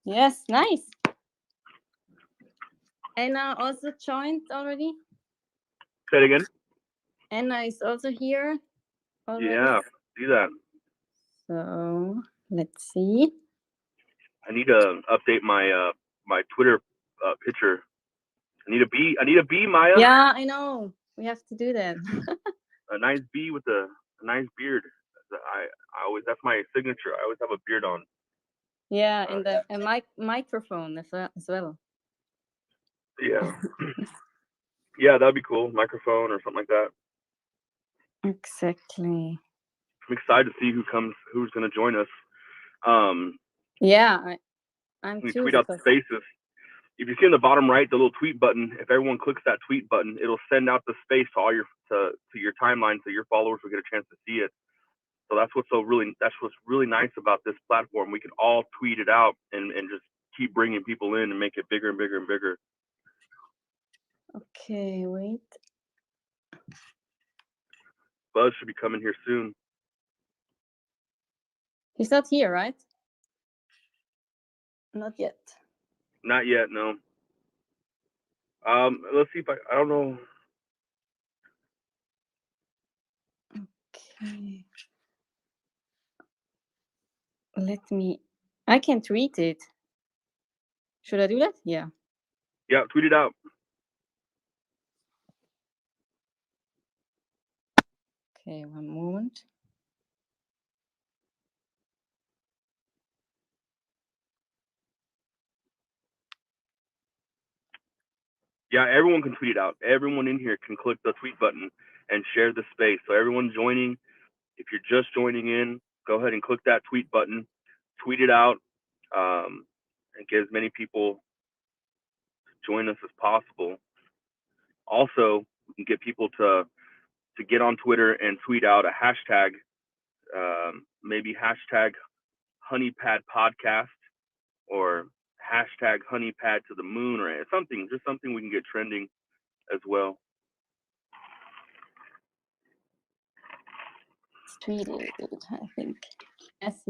Yes, nice. Anna also joined already. Say it again. Anna is also here already. Yeah, do that. So let's see. I need to update my my Twitter picture. I need a bee, Maya. Yeah, I know. We have to do that. A nice bee with a nice beard. I always, that's my signature. I always have a beard on. Yeah, and a microphone as well. Yeah. Yeah, that'd be cool. Microphone or something like that. Exactly. I'm excited to see who's going to join us. Yeah, I'm we too. tweet out the spaces. If you see in the bottom right the little tweet button, if everyone clicks that tweet button, it'll send out the space to all your to your timeline, so your followers will get a chance to see it. So that's what's really nice about this platform. We can all tweet it out and just keep bringing people in and make it bigger and bigger and bigger. Okay, wait. Buzz should be coming here soon. He's not here, right? Not yet. Not yet, no. Let's see if I don't know. Okay. I can't tweet it. Should I do that? Yeah. Yeah, tweet it out. Okay, one moment. Yeah, everyone can tweet it out. Everyone in here can click the tweet button and share the space. So everyone joining, if you're just joining in, go ahead and click that tweet button, tweet it out, and get as many people to join us as possible. Also, we can get people to get on Twitter and tweet out a hashtag, maybe hashtag Honeypad podcast or hashtag Honeypad to the moon or something, just something we can get trending as well. It's tweeted, I think. Yes.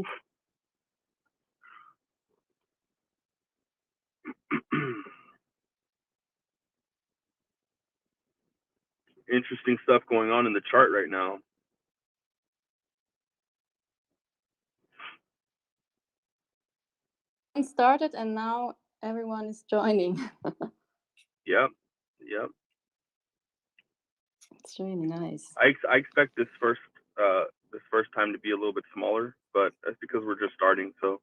Interesting stuff going on in the chart right now. It started and now everyone is joining. Yep. It's really nice. I expect this first time to be a little bit smaller, but that's because we're just starting. So.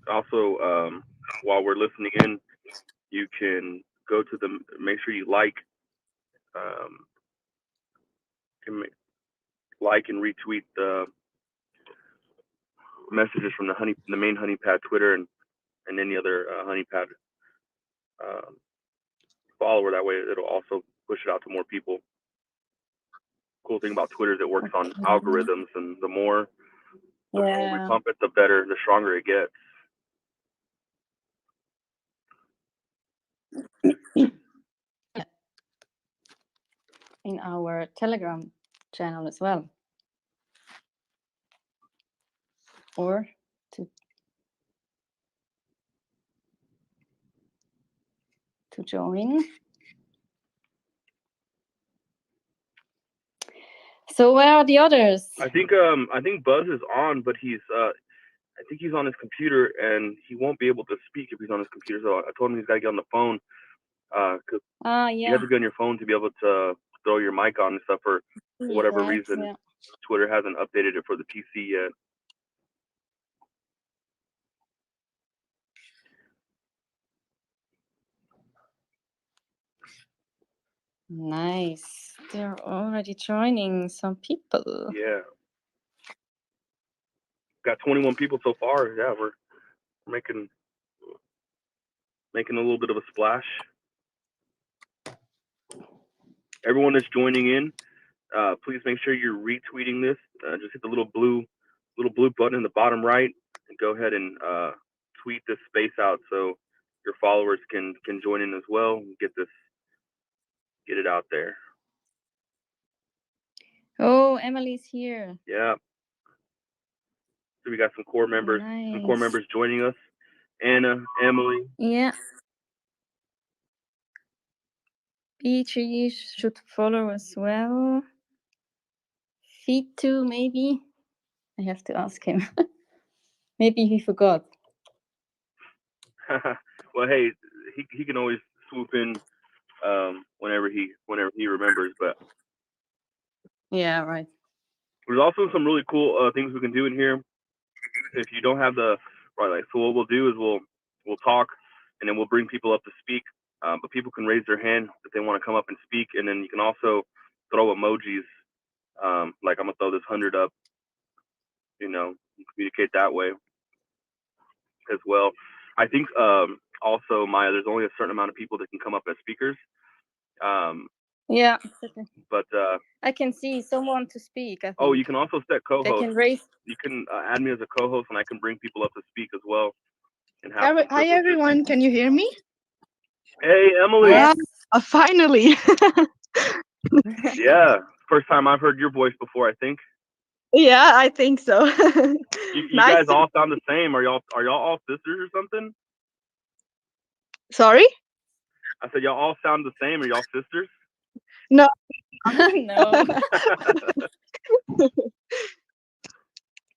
Also, while we're listening in, you can go to make sure you like and retweet the messages from the main Honeypad Twitter and any other Honeypad follower. That way, it'll also push it out to more people. Cool thing about Twitter is it works on algorithms, and the more we pump it, the better, the stronger it gets. In our Telegram channel as well. Or to join. So where are the others? I think Buzz is on, but I think he's on his computer and he won't be able to speak if he's on his computer. So I told him he's got to get on the phone because you have to be on your phone to be able to throw your mic on and stuff for whatever reason. Yeah. Twitter hasn't updated it for the PC yet. Nice. They're already joining some people. Yeah. Got 21 people so far. Yeah, we're making a little bit of a splash. Everyone that's joining in, please make sure you're retweeting this. Just hit the little blue button in the bottom right and go ahead and tweet this space out so your followers can join in as well and get it out there. Oh, Emily's here. Yeah. So we got some core members, Nice. joining us. Anna, Emily. Yeah. BG should follow as well. Feed too, maybe. I have to ask him. Maybe he forgot. Well, hey, he can always swoop in whenever he remembers. But Yeah, right. there's also some really cool things we can do in here. If you don't have the right, like, so what we'll do is we'll talk, and then we'll bring people up to speak. But people can raise their hand if they want to come up and speak, and then you can also throw emojis. Like I'm gonna throw this 100 up. You know, communicate that way as well. I think also, Maya, there's only a certain amount of people that can come up as speakers. Yeah, exactly. But I can see someone to speak. I think. Oh, you can also set co-host. They can raise. You can add me as a co-host, and I can bring people up to speak as well. And have Hi everyone, can you hear me? Hey, Emily. Yes. Finally. Yeah, first time I've heard your voice before, I think. Yeah, I think so. You Nice guys all sound the same. Are y'all all sisters or something? Sorry? I said y'all all sound the same. Are y'all sisters? No. No.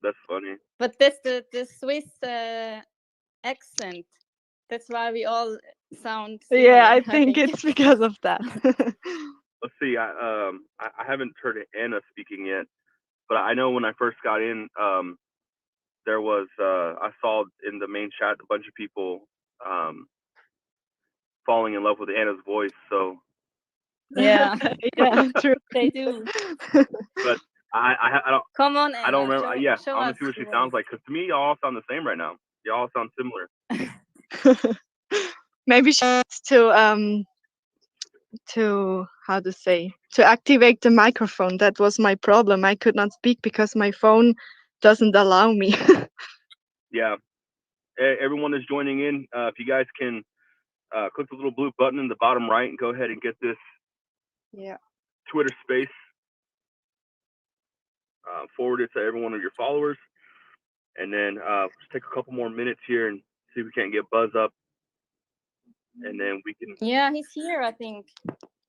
That's funny. But that's the Swiss accent. That's why we all sound similar, Yeah, I think it's because of that. Let's see. I haven't heard Anna speaking yet, but I know when I first got in, there was I saw in the main chat a bunch of people falling in love with Anna's voice. So yeah, yeah, true. they do. But I don't. Come on, Anna. I don't remember. Show I want us to see what she the sounds voice. like. Cause to me, y'all all sound the same right now. Y'all all sound similar. Maybe she has to how to say, to activate the microphone. That was my problem. I could not speak because my phone doesn't allow me. Yeah. Everyone is joining in. If you guys can click the little blue button in the bottom right and go ahead and get this Twitter space forwarded to every one of your followers. And then just take a couple more minutes here and see if we can't get Buzz up. And then we can. Yeah, he's here, I think.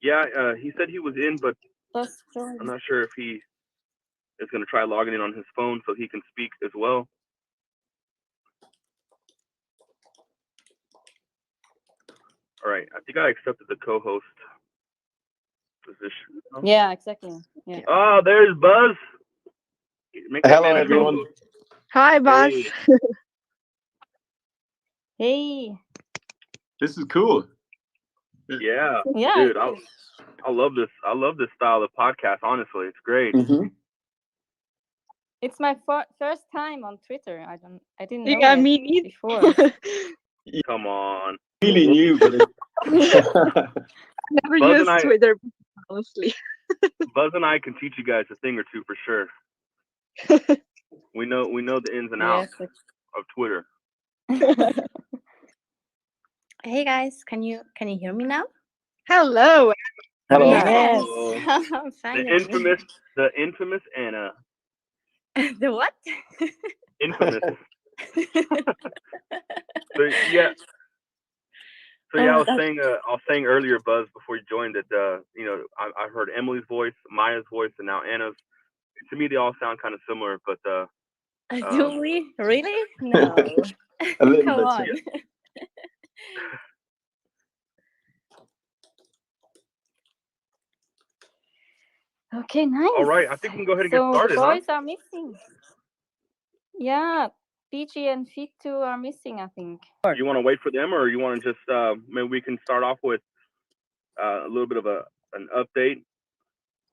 Yeah, he said he was in, but Buzz I'm not sure if he is going to try logging in on his phone so he can speak as well. All right, I think I accepted the co-host position. Yeah, exactly. Yeah. Oh, there's Buzz. Hello, everyone. Hi, Buzz. Hey. This is cool. Yeah, Yeah, dude, I love this. I love this style of podcast. Honestly, it's great. Mm-hmm. it's my first time on Twitter. I didn't know Yeah, that me neither. before. Come on. Really new, but I never Buzz used and I- Twitter, honestly. Buzz and I can teach you guys a thing or two for sure. We know the ins and outs of Twitter. Hey guys, can you hear me now? Hello. Hello. Yes. Finally. The infamous Anna. The what? Infamous. So yeah. So yeah, I was saying earlier, Buzz, before you joined, that I heard Emily's voice, Maya's voice, and now Anna's. To me, they all sound kind of similar, but Do we really? No. A little Come bit. on. Okay, nice. All right, I think we can go ahead and get So started. the boys are missing. Yeah, PG and Fit2 are missing, I think. You want to wait for them, or you want to just maybe we can start off with a little bit of an update.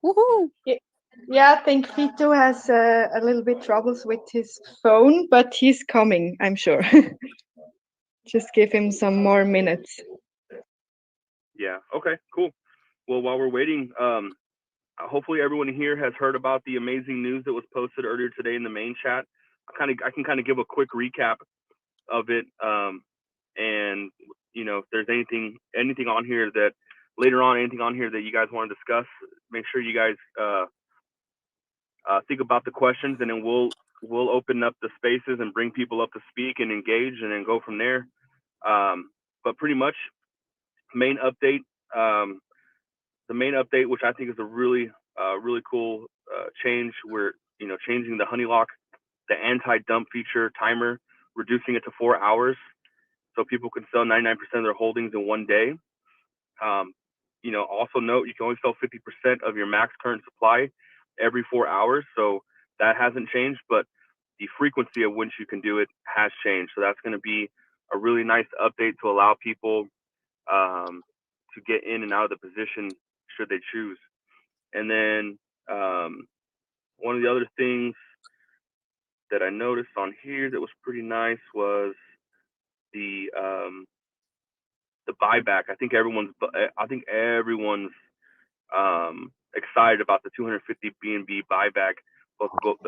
Woohoo! Yeah, I think Vito has a little bit troubles with his phone, but he's coming, I'm sure. Just give him some more minutes. Yeah. Okay. Cool. Well, while we're waiting, hopefully everyone here has heard about the amazing news that was posted earlier today in the main chat. I can kind of give a quick recap of it. And you know, if there's anything on here that later on, anything on here that you guys want to discuss, make sure you guys think about the questions, and then we'll open up the spaces and bring people up to speak and engage, and then go from there. But pretty much, main update. The main update, which I think is a really cool change, we're changing the honey lock, the anti-dump feature timer, reducing it to 4 hours, so people can sell 99% of their holdings in one day. Also note, you can only sell 50% of your max current supply every 4 hours, so that hasn't changed, but the frequency of which you can do it has changed. So that's going to be a really nice update to allow people to get in and out of the position should they choose. And then one of the other things that I noticed on here that was pretty nice was the buyback. I think everyone's excited about the 250 BNB buyback,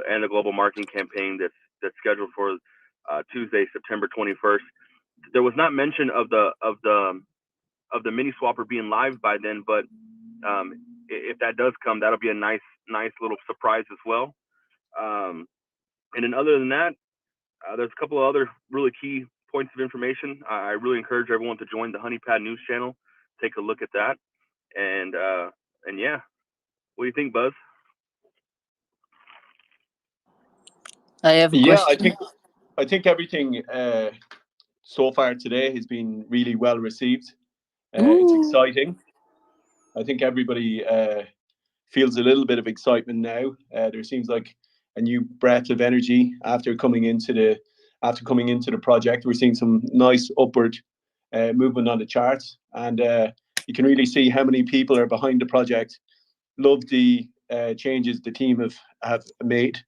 and the global marketing campaign that's scheduled for Tuesday, September 21st. There was not mention of the mini swapper being live by then, but if that does come, that'll be a nice little surprise as well. And then other than that, there's a couple of other really key points of information. I really encourage everyone to join the Honeypad news channel, take a look at that, and yeah, what do you think, Buzz? I have a question. I think everything so far today has been really well received. It's exciting. I think everybody feels a little bit of excitement now. There seems like a new breath of energy after coming into the project. We're seeing some nice upward movement on the charts, and you can really see how many people are behind the project. Love the changes the team have made.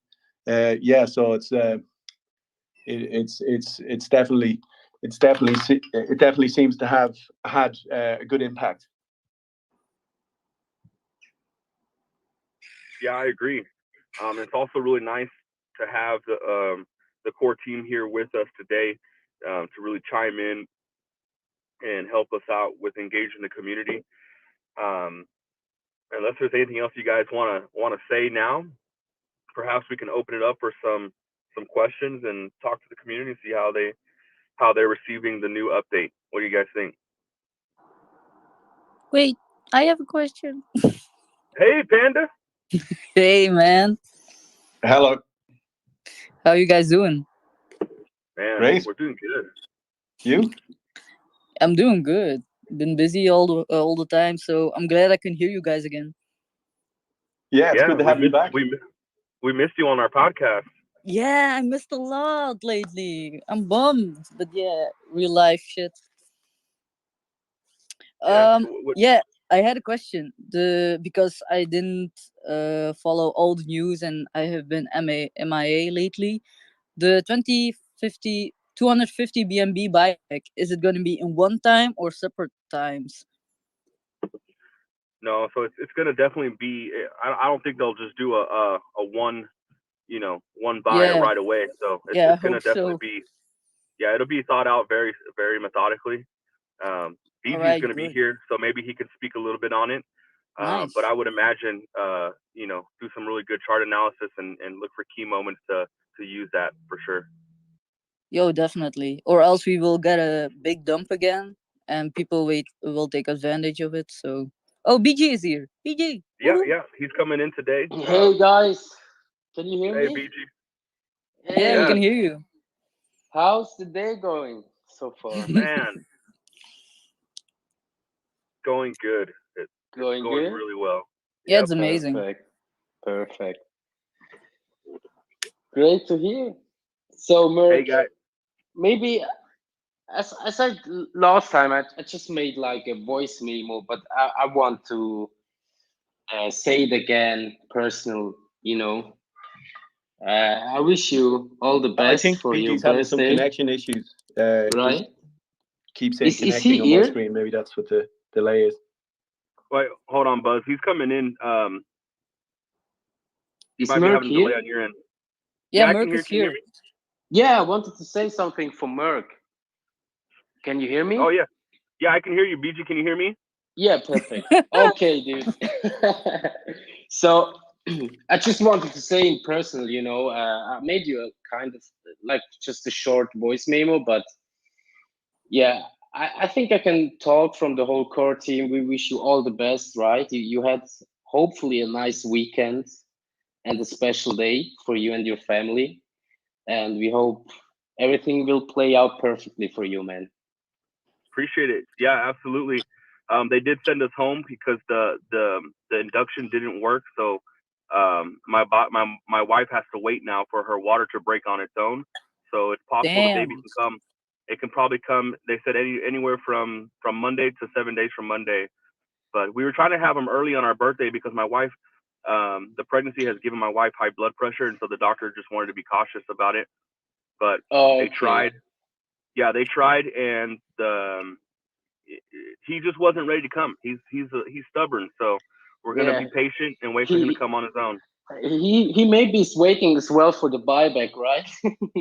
So it definitely seems to have had a good impact. Yeah, I agree. It's also really nice to have the core team here with us today to really chime in and help us out with engaging the community. Unless there's anything else you guys want to say now, perhaps we can open it up for some questions and talk to the community and see how they're receiving the new update. What do you guys think? Wait, I have a question. Hey, Panda. Hey, man. Hello. How you guys doing? Man, Great. We're doing good. You? I'm doing good. Been busy all the time, so I'm glad I can hear you guys again. Yeah, it's good to have you back. We missed you on our podcast. Yeah, I missed a lot lately. I'm bummed, but yeah, real life shit. Yeah, I had a question. Because I didn't follow all the news and I have been MIA lately. The 250 BNB buyback, is it going to be in one time or separate times? No, so it's going to definitely be. I don't think they'll just do a one buy right away. So it's going to definitely be. Yeah, it'll be thought out very, very methodically. BG is going to be here, so maybe he can speak a little bit on it. Nice. But I would imagine, do some really good chart analysis and look for key moments to use that for sure. Yo, definitely. Or else we will get a big dump again, and people will take advantage of it. So, BG is here. BG. Yeah, he's coming in today. Hey guys, can you hear hey, me? BG. Yeah, we can hear you. How's the day going so far? Man, going good. It's going good? really well. Yeah, it's amazing. Perfect. Great to hear. So, Merc, maybe as I said last time, I just made like a voice memo, but I want to say it again, personal. I wish you all the best for your BG's having some birthday. connection issues. Right? Keep saying connecting on my screen. Maybe that's what the delay is. Wait, hold on, Buzz. He's coming in. You Is might be Merc having a delay on your end. Yeah, Merc is here. Yeah, I wanted to say something for Merck. Can you hear me? Oh yeah, I can hear you. BG, can you hear me? Yeah, perfect. Okay, dude. So I just wanted to say in personal, I made you a kind of like just a short voice memo, but yeah, I think I can talk from the whole core team. We wish you all the best, right? You had hopefully a nice weekend and a special day for you and your family. And we hope everything will play out perfectly for you, man. Appreciate it. Yeah, absolutely. They did send us home because the induction didn't work. So my wife has to wait now for her water to break on its own. So it's possible the baby Damn. can come. It can probably come. They said anywhere from Monday to 7 days from Monday. But we were trying to have them early on our birthday because my wife, the pregnancy has given my wife high blood pressure, and so the doctor just wanted to be cautious about it. But they tried. Yeah, they tried, and he just wasn't ready to come. He's stubborn, so we're gonna be patient and wait for him to come on his own. He maybe is waiting as well for the buyback, right?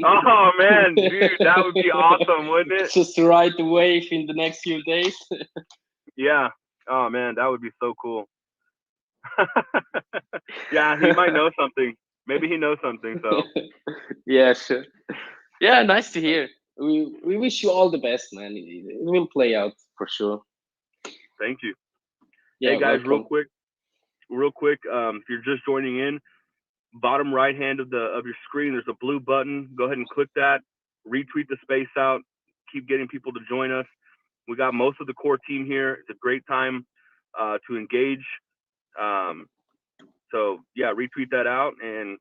Oh man, dude, that would be awesome, wouldn't it? Just to ride the wave in the next few days. Yeah. Oh man, that would be so cool. Yeah, he might know something. Maybe he knows something. So. Yeah, sure. Yeah, nice to hear. We wish you all the best, man. It will play out for sure. Thank you. Yeah, hey guys, welcome. real quick. If you're just joining in, bottom right hand of your screen, there's a blue button. Go ahead and click that. Retweet the space out. Keep getting people to join us. We got most of the core team here. It's a great time to engage. So yeah, retweet that out and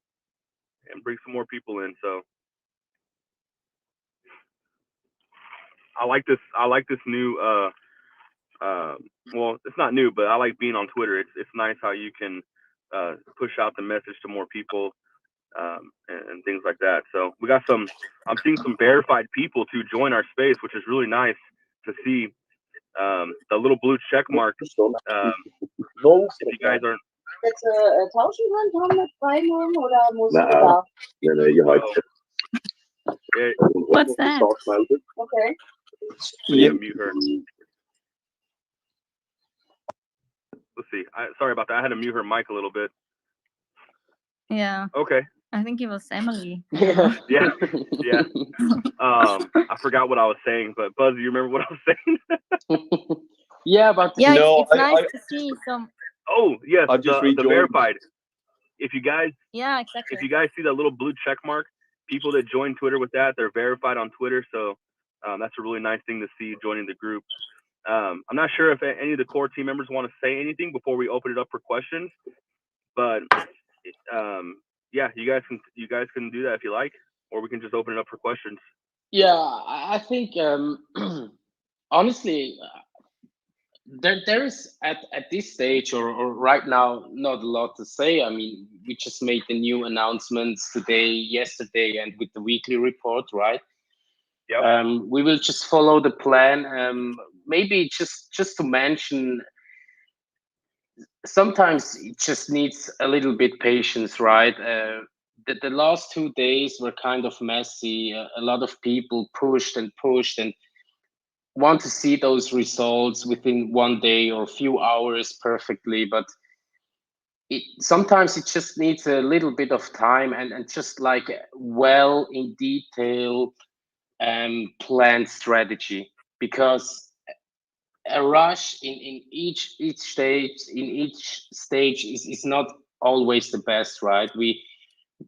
bring some more people in. So I like this new. Well, it's not new, but I like being on Twitter. It's nice how you can push out the message to more people and things like that. So I'm seeing some verified people to join our space, which is really nice to see. The little blue check mark. If you guys aren't. Tauschen können, Tom, mit Freimund oder muss ich da? What's that? Okay. Yeah, mute her. Let's see. Sorry about that. I had to mute her mic a little bit. Yeah. Okay. I think it was Emily. Yeah. Yeah. I forgot what I was saying, but Buzz, you remember what I was saying? Yeah, but yeah, No, it's nice to see some. Oh yes, I've just the verified. If you guys, yeah, exactly. If you guys see that little blue check mark, people that join Twitter with that, they're verified on Twitter. So that's a really nice thing to see joining the group. I'm not sure if any of the core team members want to say anything before we open it up for questions, but yeah, you guys can do that if you like, or we can just open it up for questions. Yeah, I think honestly, there is at this stage or right now not a lot to say. I mean, we just made the new announcements today, yesterday, and with the weekly report, right? Yep. We will just follow the plan. Maybe just to mention, sometimes it just needs a little bit patience, right? The last 2 days were kind of messy. A lot of people pushed and want to see those results within 1 day or a few hours perfectly, but sometimes it just needs a little bit of time and just like well in detail planned strategy, because a rush in each stage is not always the best, right?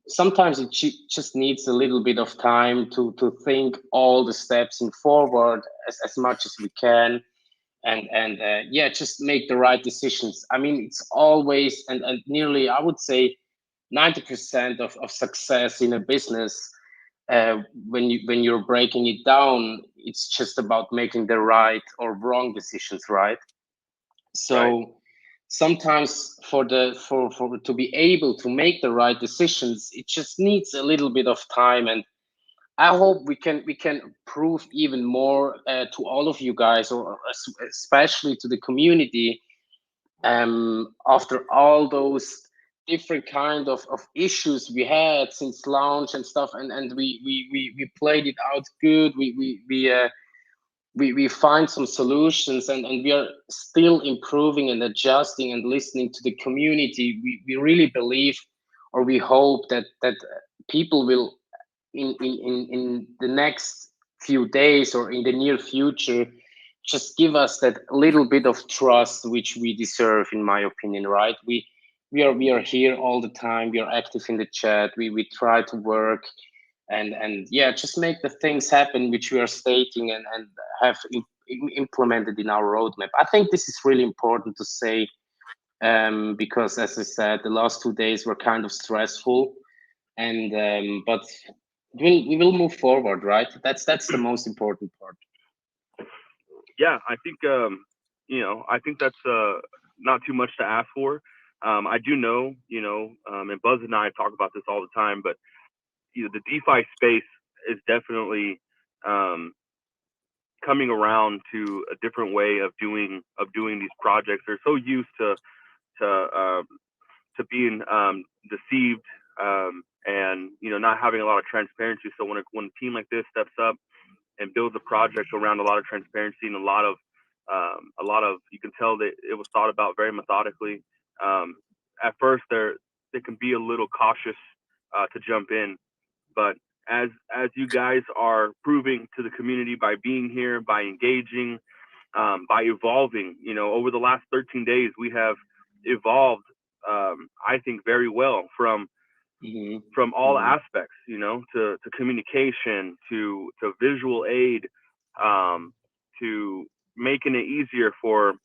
Sometimes it just needs a little bit of time to think all the steps in forward as much as we can, and yeah, just make the right decisions. I mean, it's always and nearly, I would say, 90% of success in a business, when you're breaking it down, it's just about making the right or wrong decisions, right? So right. Sometimes for to be able to make the right decisions, it just needs a little bit of time, and I hope we can prove even more to all of you guys, or especially to the community, after all those different kind of issues we had since launch and stuff, and we played it out good. We find some solutions, and we are still improving and adjusting and listening to the community. We really believe, or we hope that people will in the next few days or in the near future just give us that little bit of trust which we deserve, in my opinion, right? We are here all the time. We are active in the chat. We try to work and yeah, just make the things happen which we are stating and have implemented in our roadmap. I think this is really important to say, because as I said, the last 2 days were kind of stressful, and but we will move forward, right? That's the most important part. Yeah, I think I think that's not too much to ask for. I do know, and Buzz and I talk about this all the time, but the DeFi space is definitely coming around to a different way of doing these projects. They're so used to being deceived and not having a lot of transparency. So when a team like this steps up and builds a project around a lot of transparency and a lot of you can tell that it was thought about very methodically. At first, they can be a little cautious to jump in, but as you guys are proving to the community by being here, by engaging, by evolving, over the last 13 days, we have evolved, I think, very well from all aspects, to communication, to visual aid, to making it easier for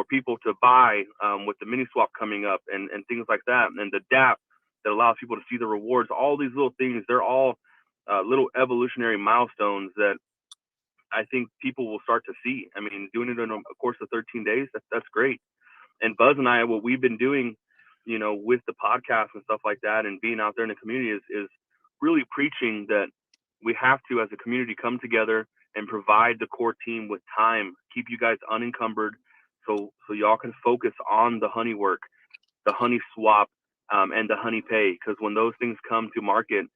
people to buy with the mini swap coming up and things like that, and the DApp that allows people to see the rewards. All these little things, they're all little evolutionary milestones that I think people will start to see. I mean, doing it in a course of 13 days, that's great. And Buzz and I, what we've been doing, with the podcast and stuff like that, and being out there in the community is really preaching that we have to, as a community, come together and provide the core team with time, keep you guys unencumbered, so y'all can focus on the honey work, the honey swap, and the honey pay. Because when those things come to market,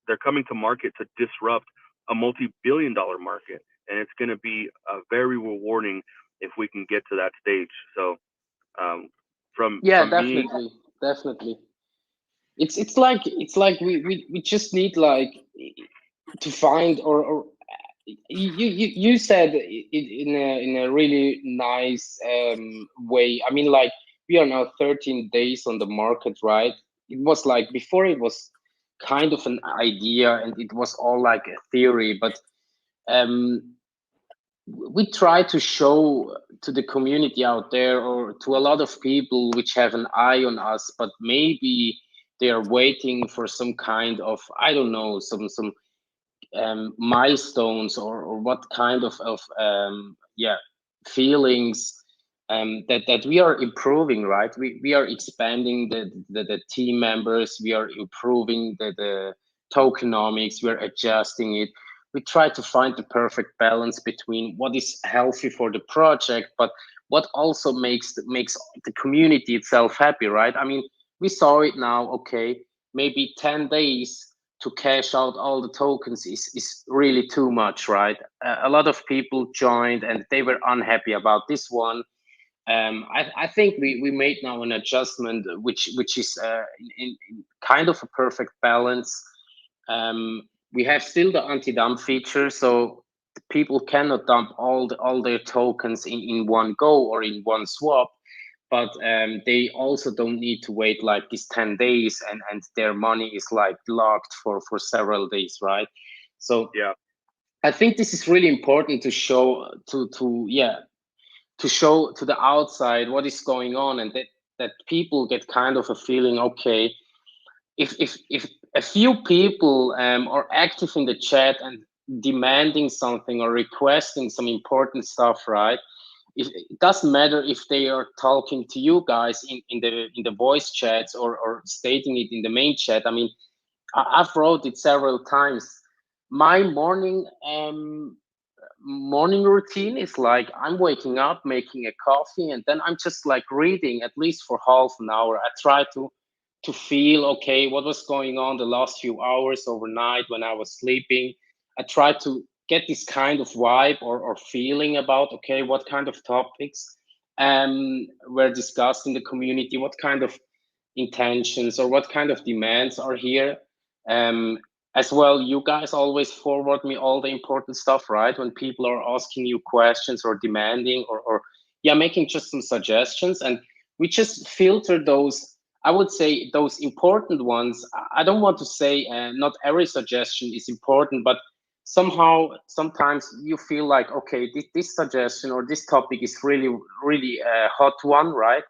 they're coming to market to disrupt a multi-billion-dollar market, and it's going to be very rewarding if we can get to that stage. So definitely. It's like we just need like to find or you said it in a really nice way. I mean, like, we are now 13 days on the market, right? It was like before, it was kind of an idea and it was all like a theory, but we try to show to the community out there, or to a lot of people which have an eye on us, but maybe they are waiting for some kind of, I don't know, some milestones or what kind of feelings that we are improving, right? We are expanding the team members, we are improving the tokenomics, we are adjusting it. We try to find the perfect balance between what is healthy for the project, but what also makes the community itself happy, right? I mean, we saw it now. Okay, maybe 10 days to cash out all the tokens is really too much, right? A lot of people joined and they were unhappy about this one. I think we made now an adjustment which is in kind of a perfect balance. We have still the anti-dump feature, so people cannot dump all their tokens in one go or in one swap, but they also don't need to wait like these 10 days and their money is like locked for several days, right? So yeah, I think this is really important to show to show to the outside what is going on, and that people get kind of a feeling, okay, if a few people are active in the chat and demanding something or requesting some important stuff, right? It doesn't matter if they are talking to you guys in the voice chats or stating it in the main chat. I mean, I've wrote it several times. My morning morning routine is like I'm waking up, making a coffee, and then I'm just like reading at least for half an hour. I try to feel, okay, what was going on the last few hours overnight when I was sleeping. I try to get this kind of vibe or feeling about, okay, what kind of topics were discussed in the community, what kind of intentions or what kind of demands are here. As well, you guys always forward me all the important stuff, right? When people are asking you questions or demanding or yeah, making just some suggestions, and we just filter those. I would say those important ones. I don't want to say not every suggestion is important, but somehow sometimes you feel like, okay, this suggestion or this topic is really a hot one, right?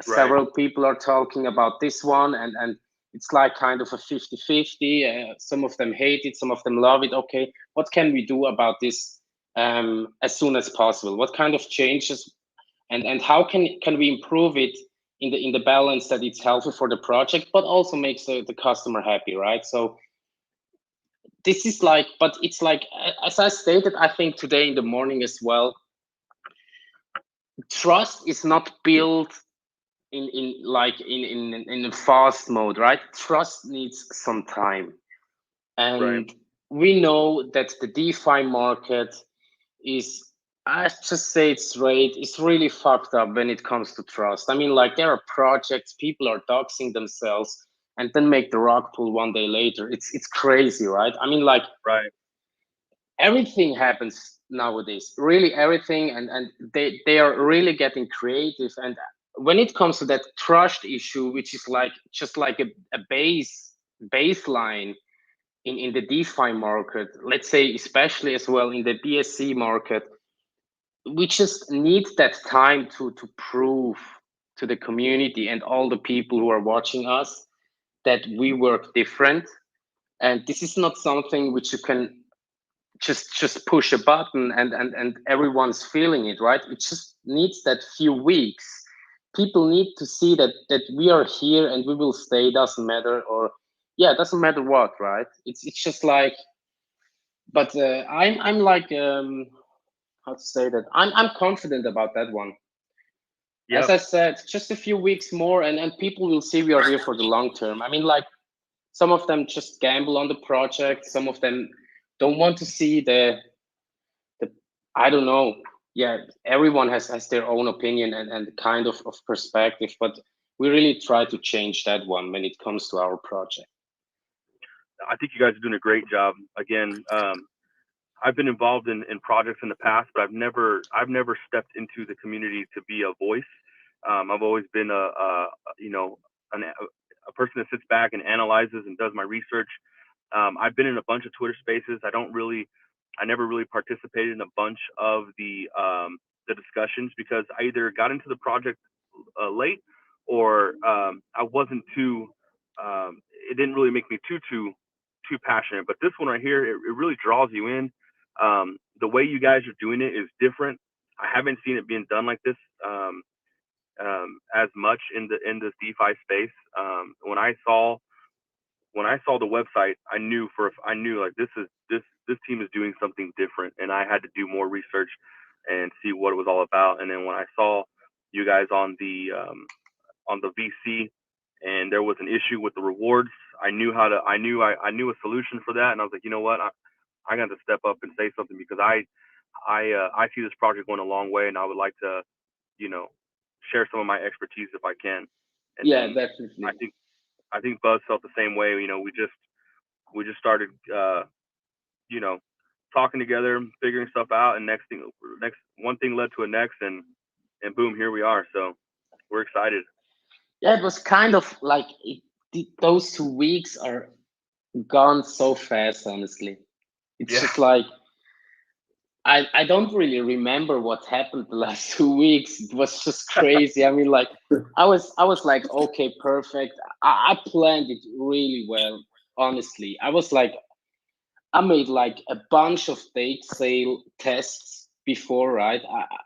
Several people are talking about this one, and it's like kind of a 50-50. Some of them hate it, some of them love it. Okay, what can we do about this as soon as possible? What kind of changes and how can we improve it in the balance that it's helpful for the project, but also makes the customer happy, right? So this is like, but it's like, as I stated, I think today in the morning as well, trust is not built in a fast mode, right? Trust needs some time, and we know that the DeFi market is, I just say it straight, it's really fucked up when it comes to trust. I mean, like, there are projects, people are doxing themselves and then make the rug pull one day later. It's crazy, right? I mean, like, everything happens nowadays, really everything, and they are really getting creative. And when it comes to that trust issue, which is like just like a baseline in the DeFi market, let's say especially as well in the BSC market, we just need that time to prove to the community and all the people who are watching us that we work different. And this is not something which you can just push a button and everyone's feeling it, right? It just needs that few weeks. People need to see that we are here and we will stay, doesn't matter, or yeah, doesn't matter what, right? It's just like, but I'm like how to say that, I'm confident about that one. As I said, just a few weeks more and people will see we are here for the long term. I mean, like, some of them just gamble on the project, some of them don't want to see the I don't know. Yeah, everyone has their own opinion and kind of perspective, but we really try to change that one when it comes to our project. I think you guys are doing a great job. Again, I've been involved in projects in the past, but I've never stepped into the community to be a voice. I've always been a person that sits back and analyzes and does my research. I've been in a bunch of Twitter spaces. I never really participated in a bunch of the discussions because I either got into the project late or I wasn't too. It didn't really make me too passionate. But this one right here, it really draws you in. The way you guys are doing it is different. I haven't seen it being done like this as much in this DeFi space. When I saw the website, I knew like this team is doing something different, and I had to do more research and see what it was all about. And then when I saw you guys on the VC, and there was an issue with the rewards, I knew a solution for that, and I was like, you know what, I got to step up and say something because I see this project going a long way, and I would like to, share some of my expertise if I can. And yeah, definitely. I think Buzz felt the same way. We just started, talking together, figuring stuff out, and one thing led to a next, and boom, here we are. So we're excited. Yeah, it was kind of like those 2 weeks are gone so fast. Honestly, it's just like I don't really remember what happened the last 2 weeks. It was just crazy. I mean, like, I was like, okay, perfect. I planned it really well. Honestly, I was like, I made like a bunch of date sale tests before, right?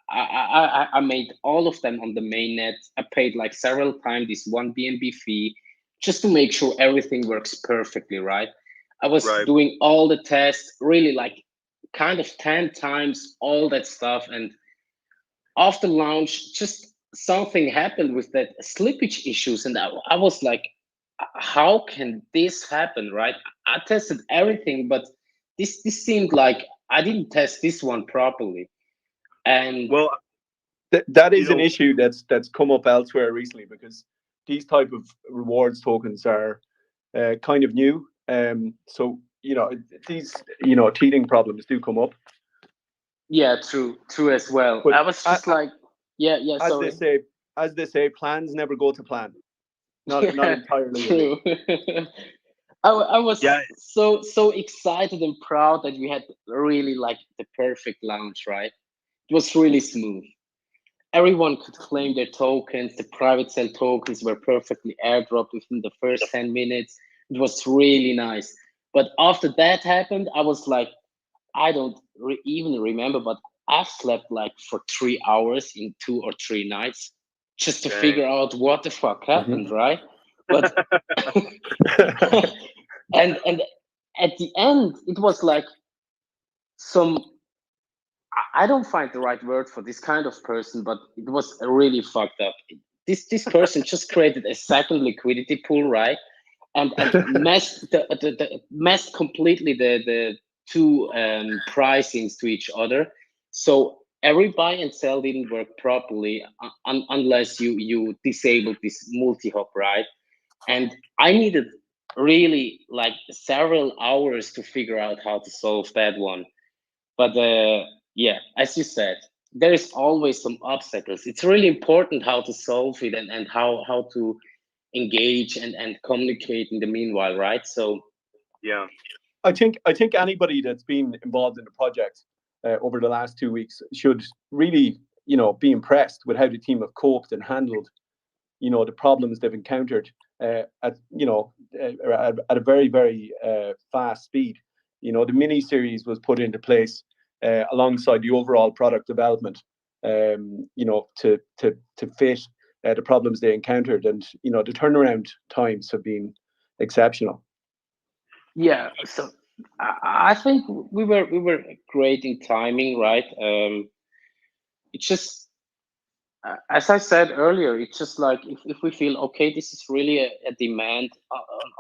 I made all of them on the mainnet. I paid like several times this 1 BNB fee just to make sure everything works perfectly, right? I was doing all the tests, really like kind of 10 times all that stuff. And after launch, just something happened with that slippage issues. And I was like, how can this happen, right? I tested everything, but this seemed like I didn't test this one properly. And well, that is an issue that's come up elsewhere recently, because these type of rewards tokens are kind of new. So these teething problems do come up. Yeah, true as well. But I was just like, yeah. As they say, plans never go to plan. Not entirely. True. I was so excited and proud that we had really like the perfect launch, right? It was really smooth. Everyone could claim their tokens. The private sale tokens were perfectly airdropped within the first 10 minutes. It was really nice. But after that happened, I was like, I don't even remember, but I've slept like for 3 hours in 2 or 3 nights just to figure out what the fuck happened, right? But and at the end, it was like I don't find the right word for this kind of person, but it was really fucked up. This person just created a second liquidity pool, right? And messed completely the two pricings to each other. So every buy and sell didn't work properly unless you disabled this multi-hop, right? And I needed really like several hours to figure out how to solve that one. But yeah, as you said, there is always some obstacles. It's really important how to solve it and how to engage and communicate in the meanwhile, right? So yeah, I think anybody that's been involved in the project over the last 2 weeks should really be impressed with how the team have coped and handled the problems they've encountered at a very, very fast speed. The mini series was put into place alongside the overall product development, to fit the problems they encountered, and the turnaround times have been exceptional. Yeah, so I think we were great in timing, right? It's just as I said earlier, it's just like if we feel okay, this is really a demand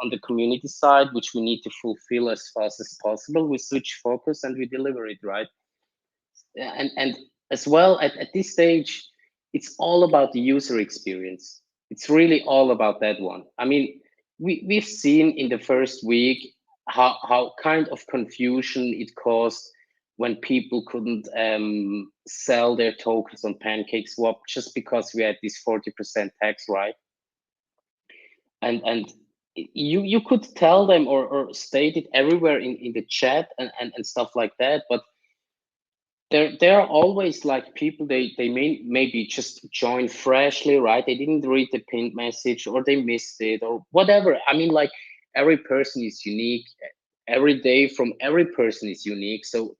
on the community side, which we need to fulfill as fast as possible. We switch focus and we deliver it, right? And as well at this stage, it's all about the user experience. It's really all about that one. I mean, we've seen in the first week how kind of confusion it caused when people couldn't sell their tokens on Pancake Swap just because we had this 40% tax, right? And you could tell them or state it everywhere in the chat and stuff like that, but there are always like people they may maybe just join freshly, right? They didn't read the pinned message or they missed it or whatever. I mean, like every person is unique. Every day from every person is unique. So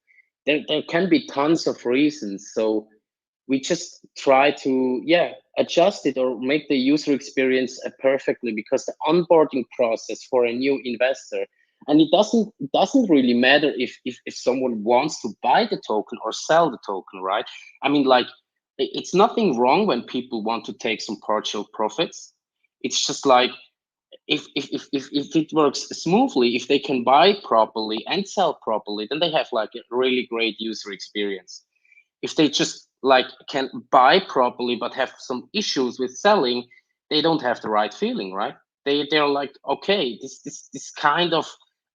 there can be tons of reasons. So we just try to adjust it or make the user experience perfectly, because the onboarding process for a new investor, and it doesn't really matter if someone wants to buy the token or sell the token, right? I mean, like it's nothing wrong when people want to take some partial profits. It's just like if it works smoothly, if they can buy properly and sell properly, then they have like a really great user experience. If they just like can buy properly but have some issues with selling, they don't have the right feeling, right? They're like, okay, this kind of,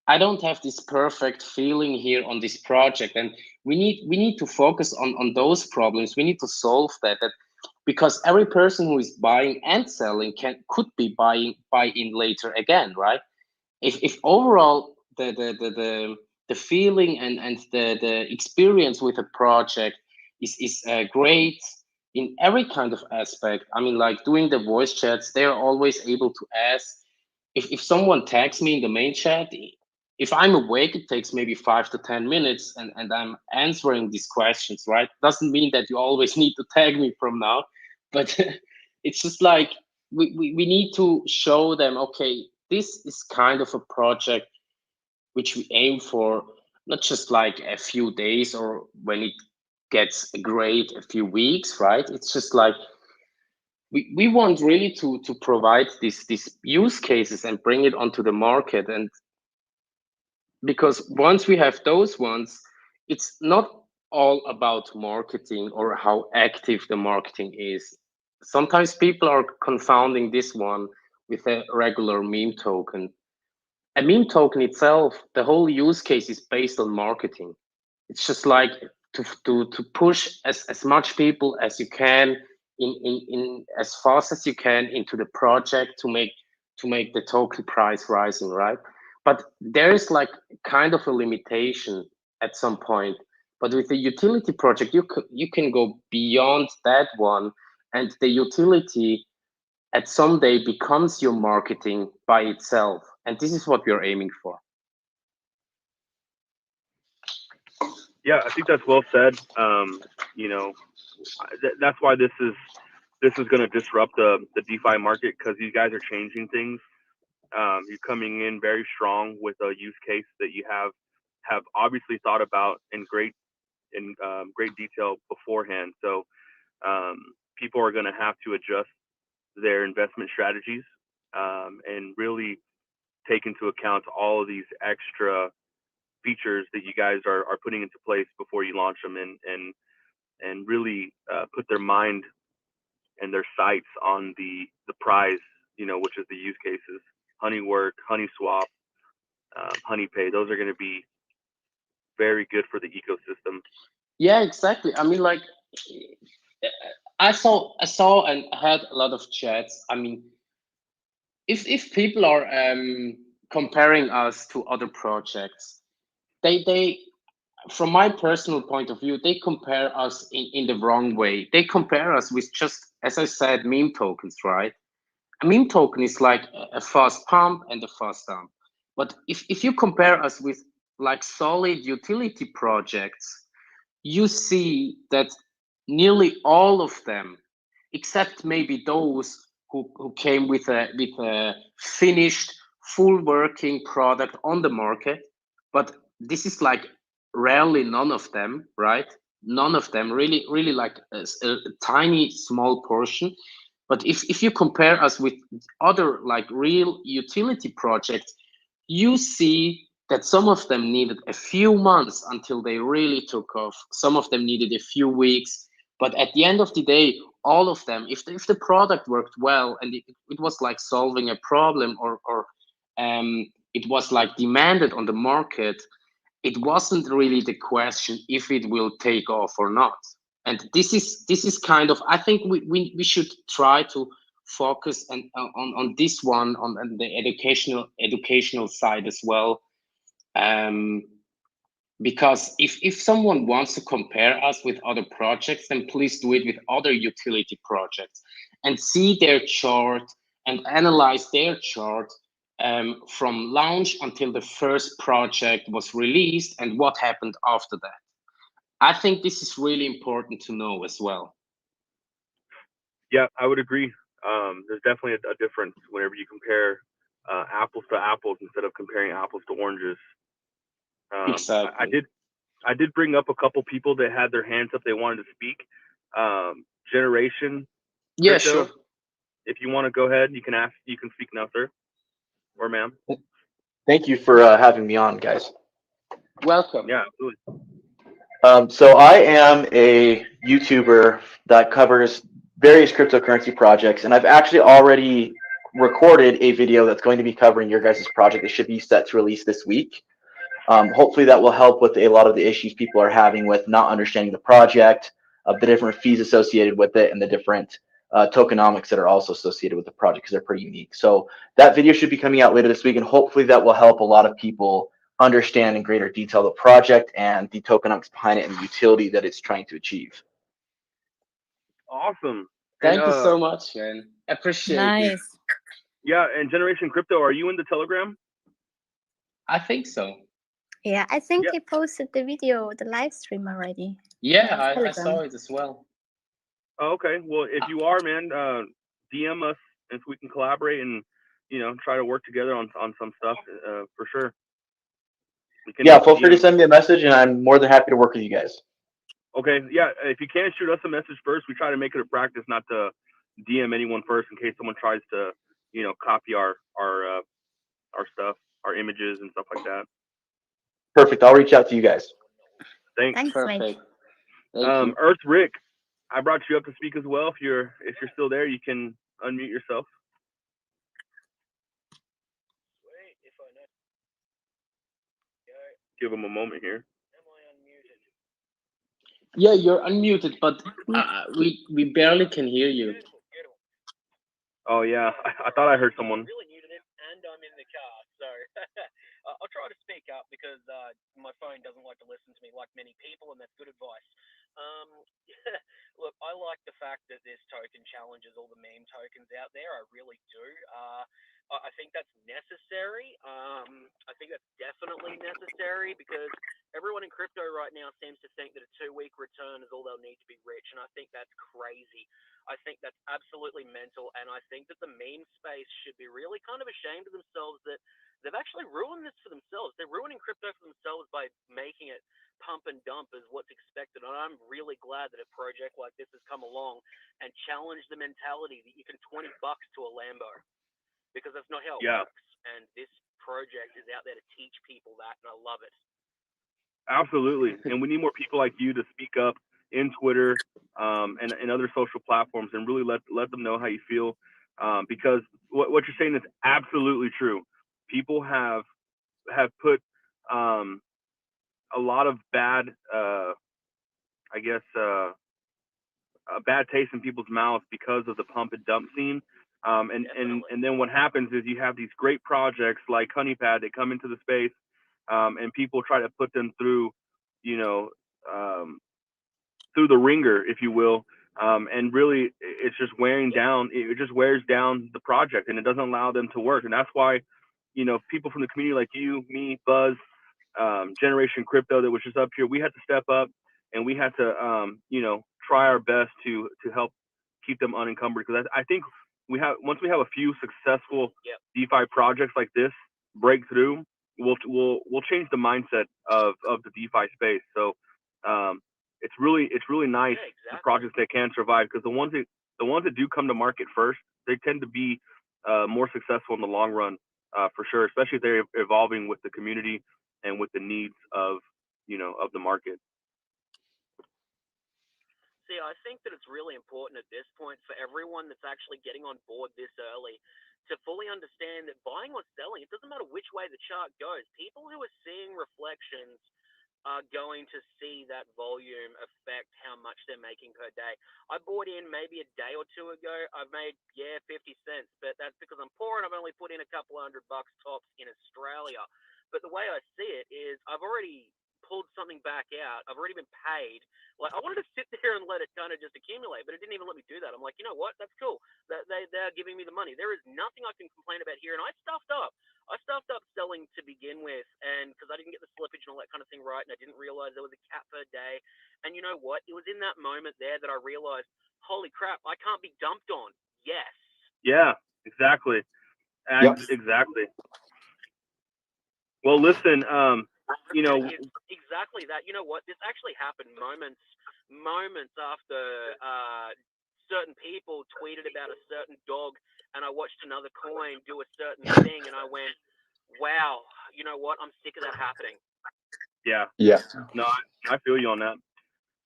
I don't have this perfect feeling here on this project, and we need to focus on those problems. We need to solve that because every person who is buying and selling could be buy in later again, right? If overall the feeling and the experience with a project is great in every kind of aspect. I mean, like doing the voice chats, they're always able to ask. If someone tags me in the main chat, if I'm awake, it takes maybe 5 to 10 minutes and I'm answering these questions, right? Doesn't mean that you always need to tag me from now, but it's just like we need to show them, okay, this is kind of a project which we aim for. not just like a few days or when it gets great a few weeks, right? It's just like we want really to provide these use cases and bring it onto the market. And because once we have those ones, it's not all about marketing or how active the marketing is. Sometimes people are confounding this one with a regular meme token. A meme token itself, the whole use case is based on marketing. It's just like to push as much people as you can in as fast as you can into the project to make the token price rising, right? But there is like kind of a limitation at some point. But with the utility project, you can go beyond that one, and the utility at some day becomes your marketing by itself. And this is what we're aiming for. Yeah, I think that's well said. You know, that's why this is going to disrupt the DeFi market, because these guys are changing things. You're coming in very strong with a use case that you have obviously thought about in great detail beforehand. So people are going to have to adjust their investment strategies and really take into account all of these extra features that you guys are putting into place before you launch them, and really put their mind and their sights on the prize, which is the use cases. Honeywork, Honeyswap, Honeypay, those are going to be very good for the ecosystem. Yeah, exactly. I mean, like, I saw and had a lot of chats. I mean, if people are comparing us to other projects, they from my personal point of view, they compare us in the wrong way. They compare us with just, as I said, meme tokens, right? A meme token is like a fast pump and a fast dump. But if you compare us with like solid utility projects, you see that nearly all of them, except maybe those who came with a finished, full working product on the market, but this is like rarely none of them, right? None of them, really like a tiny small portion. But if you compare us with other like real utility projects, you see that some of them needed a few months until they really took off. Some of them needed a few weeks. But at the end of the day, all of them, if the product worked well and it was like solving a problem or it was like demanded on the market, it wasn't really the question if it will take off or not. And this is kind of, I think we should try to focus on this one on the educational side as well. Because if someone wants to compare us with other projects, then please do it with other utility projects and see their chart and analyze their chart from launch until the first project was released and what happened after that. I think this is really important to know as well. Yeah, I would agree. There's definitely a difference whenever you compare apples to apples instead of comparing apples to oranges. Exactly. I did bring up a couple people that had their hands up. They wanted to speak. Generation Yeah, Crypto, sure. if you want to go ahead, you can speak now, sir or ma'am. Thank you for having me on, guys. Welcome. Yeah, absolutely. So I am a YouTuber that covers various cryptocurrency projects, and I've actually already recorded a video that's going to be covering your guys' project. It should be set to release this week. Hopefully that will help with a lot of the issues people are having with not understanding the project, the different fees associated with it, and the different tokenomics that are also associated with the project, because they're pretty unique. So that video should be coming out later this week, and hopefully that will help a lot of people understand in greater detail the project and the tokenomics behind it and the utility that it's trying to achieve. Awesome. Thank you so much, man. Appreciate it. Nice. Yeah, and Generation Crypto, are you in the Telegram? I think so. Yeah, I think he posted the video, the live stream already. Yeah, I saw it as well. Oh, okay. Well, if you are, man, DM us and so we can collaborate and try to work together on some stuff for sure. Yeah, feel free to send me a message, and I'm more than happy to work with you guys. Okay, yeah. If you can, shoot us a message first. We try to make it a practice not to DM anyone first in case someone tries to, copy our stuff, our images and stuff like that. Perfect. I'll reach out to you guys. Thanks. Perfect. Thank you. Earth Rick, I brought you up to speak as well. If you're still there, you can unmute yourself. Give him a moment here. Yeah, you're unmuted, but we barely can hear you. Oh yeah, I thought I heard someone. Really muted it, and I'm in the car, so I'll try to speak up because my phone doesn't like to listen to me like many people, and that's good advice. Look, I like the fact that this token challenges all the meme tokens out there. I really do. I think that's necessary. I think that's definitely necessary because everyone in crypto right now seems to think that a 2-week return is all they'll need to be rich, and I think that's crazy. I think that's absolutely mental, and I think that the meme space should be really kind of ashamed of themselves that they've actually ruined this for themselves. They're ruining crypto for themselves by making it pump and dump as what's expected. And I'm really glad that a project like this has come along and challenged the mentality that you can $20 to a Lambo, because that's not how it works. And this project is out there to teach people that, and I love it. Absolutely, and we need more people like you to speak up in Twitter and other social platforms and really let them know how you feel, because what you're saying is absolutely true. People have put a lot of bad, bad taste in people's mouths because of the pump and dump scene. And then what happens is you have these great projects like Honeypad that come into the space, and people try to put them through, through the ringer, if you will. And really it's just wearing down, it just wears down the project and it doesn't allow them to work. And that's why, people from the community like you, me, Buzz, Generation Crypto that was just up here, we had to step up and we had to, try our best to help keep them unencumbered. Because I think once we have a few successful DeFi projects like this break through, we'll change the mindset of the DeFi space. So it's really nice, the projects that can survive, because the ones that do come to market first, they tend to be more successful in the long run, for sure, especially if they're evolving with the community and with the needs of the market. See, I think that it's really important at this point for everyone that's actually getting on board this early to fully understand that buying or selling, it doesn't matter which way the chart goes. People who are seeing reflections are going to see that volume affect how much they're making per day. I bought in maybe a day or two ago. I've made 50 cents, but that's because I'm poor and I've only put in a couple $100 tops in Australia. But the way I see it is I've already pulled something back out. I've already been paid. Like, I wanted to sit there and let it kind of just accumulate, but it didn't even let me do that. I'm like, you know what? That's cool. They're giving me the money. There is nothing I can complain about here, and I stuffed up. I stuffed up selling to begin with, and because I didn't get the slippage and all that kind of thing right, and I didn't realize there was a cap per day. And you know what? It was in that moment there that I realized, holy crap, I can't be dumped on. Yes. Yeah, exactly. Exactly. Well, listen, exactly that. You know what? This actually happened moments after certain people tweeted about a certain dog, and I watched another coin do a certain thing, and I went, wow, you know what? I'm sick of that happening. Yeah. No, I feel you on that.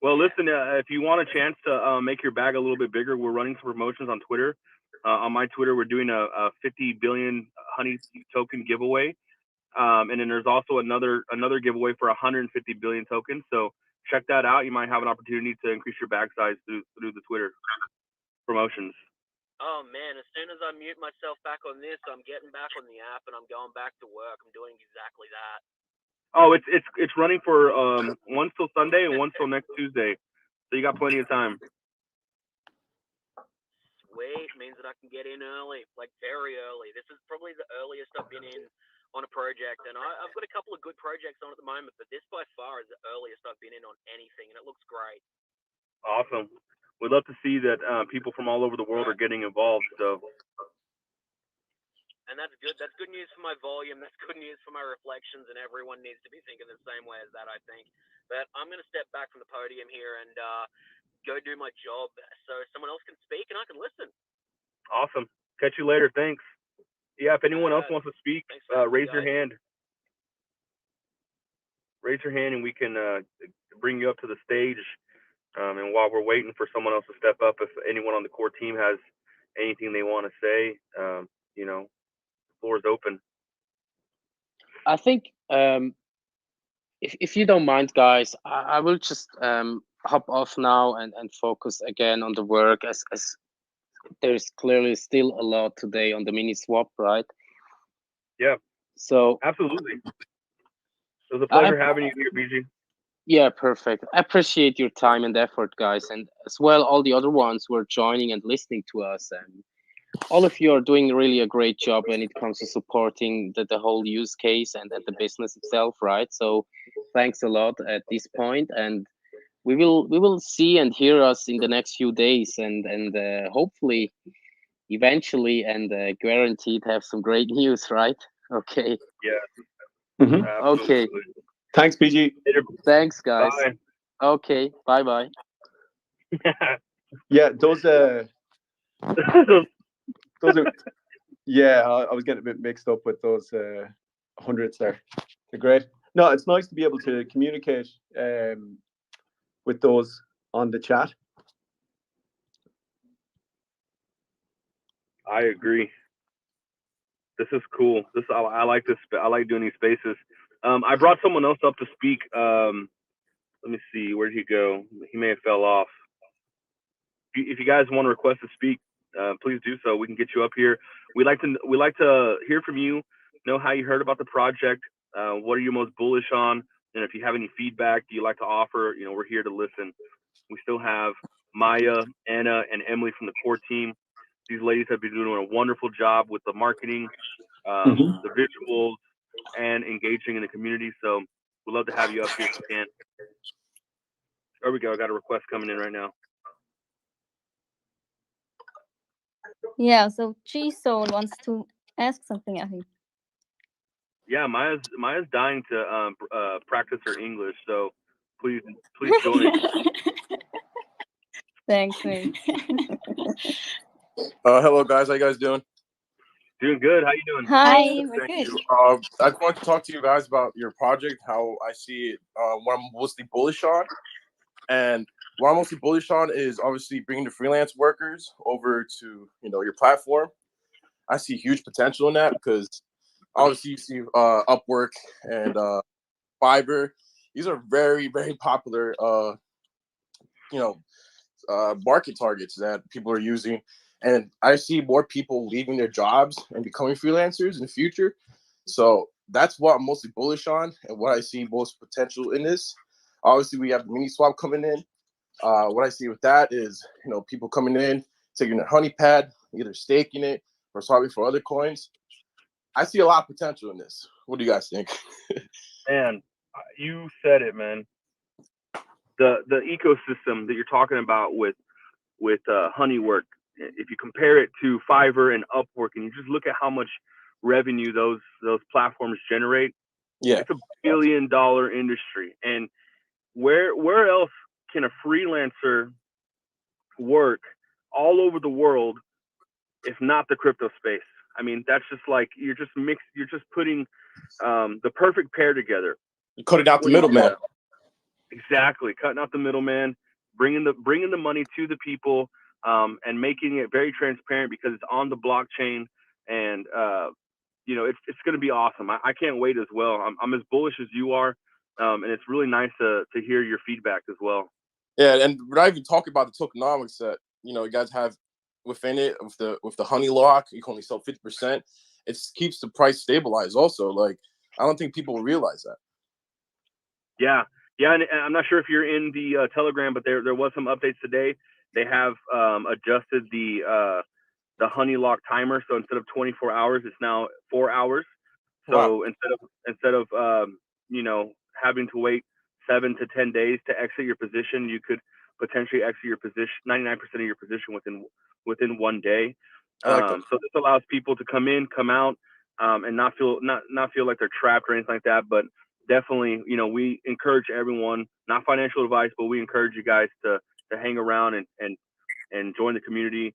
Well, listen, if you want a chance to make your bag a little bit bigger, we're running some promotions on Twitter. On my Twitter, we're doing a 50 billion honey token giveaway. And then there's also another giveaway for 150 billion tokens. So check that out. You might have an opportunity to increase your bag size through the Twitter promotions. Oh man, as soon as I mute myself back on this, I'm getting back on the app and I'm going back to work. I'm doing exactly that. Oh, it's running for once till Sunday and once till next Tuesday. So you got plenty of time. Sweet, means that I can get in early, like very early. This is probably the earliest I've been in on a project, and I've got a couple of good projects on at the moment, but this by far is the earliest I've been in on anything, and it looks great. Awesome. We'd love to see that people from all over the world are getting involved. So. And that's good. That's good news for my volume. That's good news for my reflections, and everyone needs to be thinking the same way as that, I think. But I'm going to step back from the podium here and go do my job so someone else can speak and I can listen. Awesome. Catch you later. Thanks. Yeah, if anyone else wants to speak, raise your hand. Raise your hand and we can bring you up to the stage. And while we're waiting for someone else to step up, if anyone on the core team has anything they want to say, you know, the floor is open. I think if you don't mind, guys, I will just hop off now and focus again on the work as there's clearly still a lot today on the mini swap, right? Yeah. So absolutely. It was a pleasure having you here, BG. Yeah, perfect. I appreciate your time and effort, guys, and as well all the other ones who are joining and listening to us. And all of you are doing really a great job when it comes to supporting the whole use case and the business itself, right? So thanks a lot at this point, and we will see and hear us in the next few days, and hopefully eventually and guaranteed have some great news, right? Okay. Yeah. Okay. Thanks, BG. Thanks, guys. Bye. Okay. Bye. Yeah, those are. Yeah, I was getting a bit mixed up with those hundreds there. They're great. No, it's nice to be able to communicate with those on the chat. I agree. This is cool. I like this. I like doing these spaces. I brought someone else up to speak. Let me see. Where did he go? He may have fell off. If you guys want to request to speak, please do so. We can get you up here. We like to hear from you. Know how you heard about the project. What are you most bullish on? And if you have any feedback you like to offer, you know, we're here to listen. We still have Maya, Anna, and Emily from the core team. These ladies have been doing a wonderful job with the marketing, the visuals, and engaging in the community. So we'd love to have you up here if you can. There we go. I got a request coming in right now. Yeah, so G-Soul wants to ask something, I think. Yeah, Maya's dying to practice her English, so please join. Thanks, mate. Hello, guys. How you guys doing? Doing good. How you doing? Hi, we're good. I just wanted to talk to you guys about your project, how I see it, what I'm mostly bullish on. And what I'm mostly bullish on is obviously bringing the freelance workers over to, you know, your platform. I see huge potential in that because obviously you see Upwork and Fiverr. These are very, very popular, market targets that people are using. And I see more people leaving their jobs and becoming freelancers in the future. So that's what I'm mostly bullish on and what I see most potential in this. Obviously, we have the mini swap coming in. What I see with that is, you know, people coming in, taking their Honeypad, either staking it or swapping for other coins. I see a lot of potential in this. What do you guys think? Man, you said it, man. The ecosystem that you're talking about with Honeywork, if you compare it to Fiverr and Upwork, and you just look at how much revenue those platforms generate, it's $1 billion industry. And where else can a freelancer work all over the world if not the crypto space? I mean, that's just like you're just putting the perfect pair together. You cut it out the middleman. Exactly, cutting out the middleman, bringing the money to the people, and making it very transparent because it's on the blockchain, and you know, it's going to be awesome. I can't wait as well. I'm as bullish as you are, and it's really nice to hear your feedback as well. Yeah, and we're not even talking about the tokenomics that, you know, you guys have within it with the honey lock. You can only sell 50%. It keeps the price stabilized. Also, like, I don't think people realize that. Yeah, and I'm not sure if you're in the Telegram, but there was some updates today. They have adjusted the honey lock timer, so instead of 24 hours, it's now 4 hours. So wow. instead of you know, having to wait 7 to 10 days to exit your position, you could potentially exit your position 99% of your position within 1 day. So this allows people to come in, come out, and not feel like they're trapped or anything like that. But definitely, we encourage everyone, not financial advice, but we encourage you guys to hang around and join the community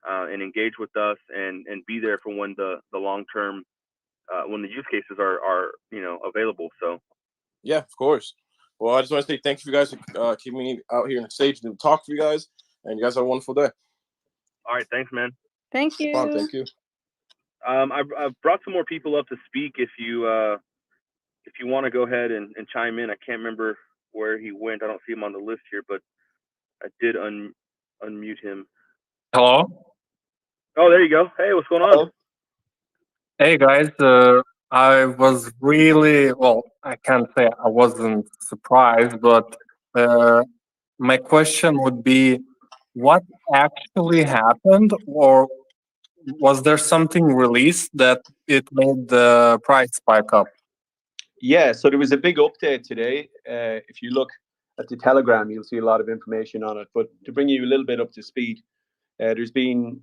and engage with us and be there for when the long term when the use cases are available. So yeah, of course. Well, I just want to say thank you guys for keeping me out here on the stage to talk to you guys, and you guys have a wonderful day. All right, thanks, man. Thank you. Thank you. I've brought some more people up to speak. If you want to go ahead and chime in, I can't remember where he went. I don't see him on the list here, but I did unmute him. Hello. Oh, there you go. Hey, what's going on? Hey guys, I was really, well, I can't say I wasn't surprised, but my question would be, what actually happened, or was there something released that it made the price spike up? Yeah, so there was a big update today. If you look at the Telegram, you'll see a lot of information on it. But to bring you a little bit up to speed, there's been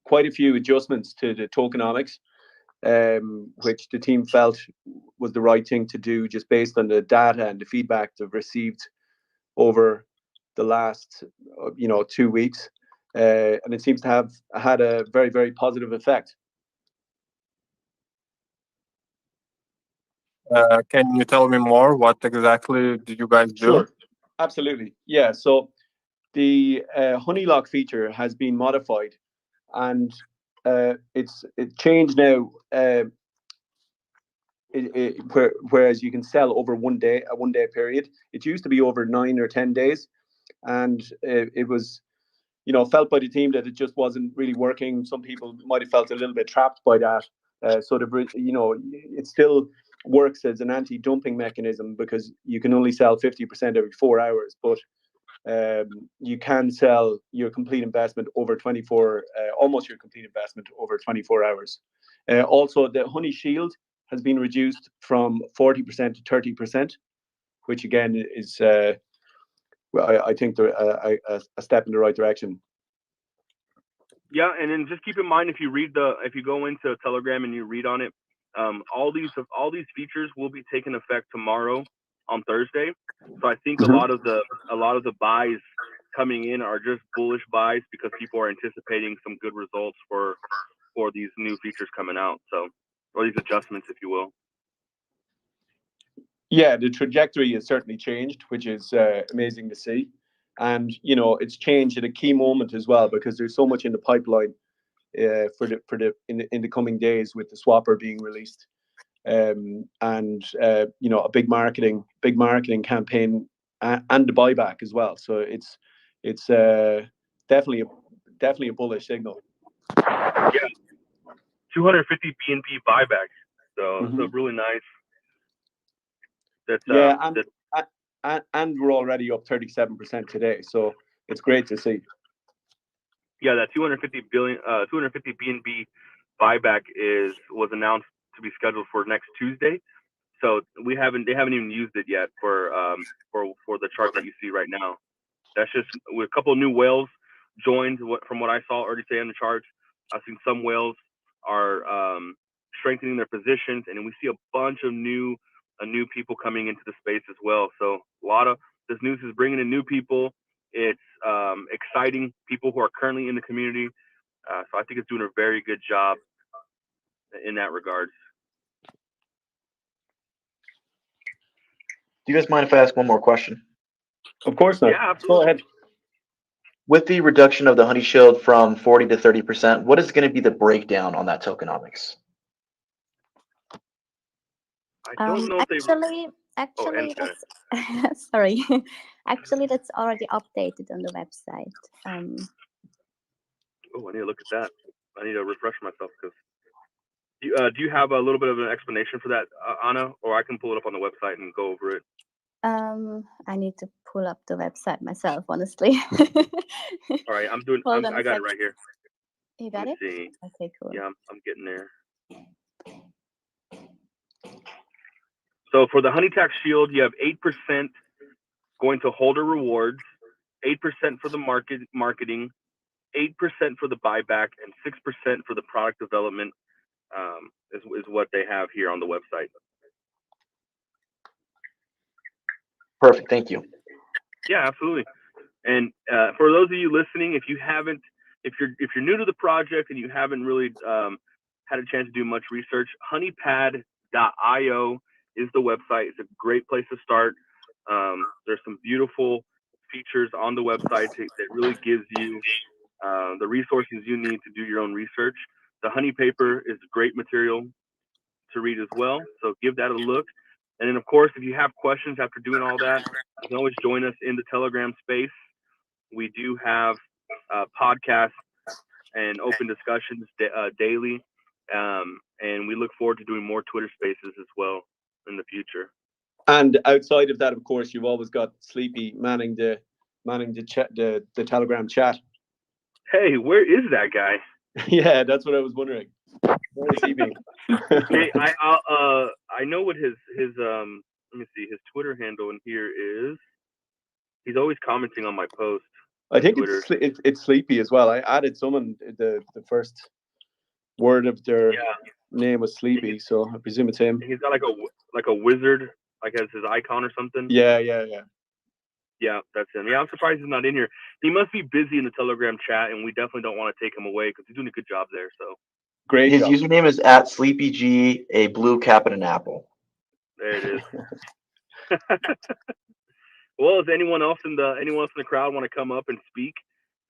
quite a few adjustments to the tokenomics, which the team felt was the right thing to do, just based on the data and the feedback they've received over the last 2 weeks, and it seems to have had a very, very positive effect. Can you tell me more? What exactly did you guys do? Sure, absolutely. Yeah, so the honey lock feature has been modified, and it's changed now. Whereas you can sell over a 1 day period, it used to be over 9 or 10 days, and it was, felt by the team that it just wasn't really working. Some people might have felt a little bit trapped by that. So it still works as an anti-dumping mechanism, because you can only sell 50% every 4 hours, but you can sell your complete investment over 24, almost your complete investment over 24 hours. Also, the honey shield has been reduced from 40% to 30%, which again is, I think, a step in the right direction. Yeah, and then just keep in mind, if you go into Telegram and you read on it, all these features will be taking effect tomorrow on Thursday. So I think a lot of the buys coming in are just bullish buys, because people are anticipating some good results for these new features coming out. So, or these adjustments, if you will. Yeah, the trajectory has certainly changed, which is amazing to see. And it's changed at a key moment as well, because there's so much in the pipeline in the coming days, with the swapper being released, and a big marketing campaign, and the buyback as well. So it's definitely a bullish signal. Yeah, 250 BNB buyback. So so really nice. And we're already up 37% today, so it's great to see. Yeah, that 250 BNB buyback was announced to be scheduled for next Tuesday. So they haven't even used it yet for the chart that you see right now. That's just with a couple of new whales joined. From what I saw already today on the charts, I've seen some whales are strengthening their positions, and then we see a bunch of new people coming into the space as well. So a lot of this news is bringing in new people. It's exciting people who are currently in the community. So I think it's doing a very good job in that regard. Do you guys mind if I ask one more question? Of course not. Yeah, absolutely. Go ahead. With the reduction of the honey shield from 40 to 30%, what is going to be the breakdown on that tokenomics? I don't know Actually, that's sorry. Actually, that's already updated on the website. Oh, I need to look at that. I need to refresh myself, because do you have a little bit of an explanation for that, Anna, or I can pull it up on the website and go over it? I need to pull up the website myself, honestly. All right, I got it right here. You got it? See. Okay, cool. Yeah, I'm getting there. So for the honey tax shield, you have 8% going to holder rewards, 8% for the marketing, 8% for the buyback and 6% for the product development is what they have here on the website. Perfect. Thank you. Yeah, absolutely. And for those of you listening, if you're new to the project and you haven't really had a chance to do much research, honeypad.io is the website. It's a great place to start. There's some beautiful features on the website that really gives you the resources you need to do your own research. The honey paper is great material to read as well, so give that a look. And then, of course, if you have questions after doing all that, you can always join us in the Telegram space. We do have podcasts and open discussions daily, and we look forward to doing more Twitter spaces as well in the future. And outside of that, of course, you've always got Sleepy manning the Telegram chat. Hey, where is that guy? Yeah, that's what I was wondering. Where is he being? Okay, I know what his let me see, his Twitter handle in here is. He's always commenting on my post. I think it's Sleepy as well. I added someone, the first word of their name was Sleepy, so I presume it's him. He's got like a wizard, like as his icon or something. Yeah. Yeah, that's him. Yeah, I'm surprised he's not in here. He must be busy in the Telegram chat, and we definitely don't want to take him away because he's doing a good job there. So great. His username is @SleepyG, a blue cap and an apple. There it is. Well, if anyone else in the crowd want to come up and speak,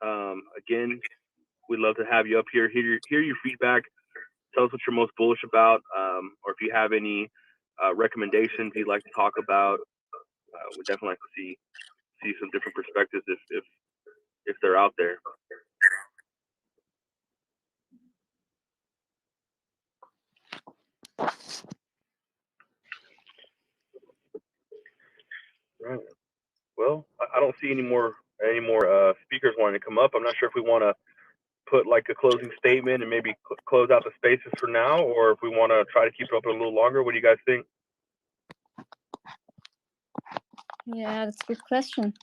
again, we'd love to have you up here. Hear your feedback. Tell us what you're most bullish about, or if you have any recommendations you'd like to talk about. We'd definitely like to see some different perspectives if they're out there. Right. Well, I don't see any more speakers wanting to come up. I'm not sure if we want to put like a closing statement and maybe close out the spaces for now, or if we want to try to keep it open a little longer. What do you guys think? Yeah, that's a good question.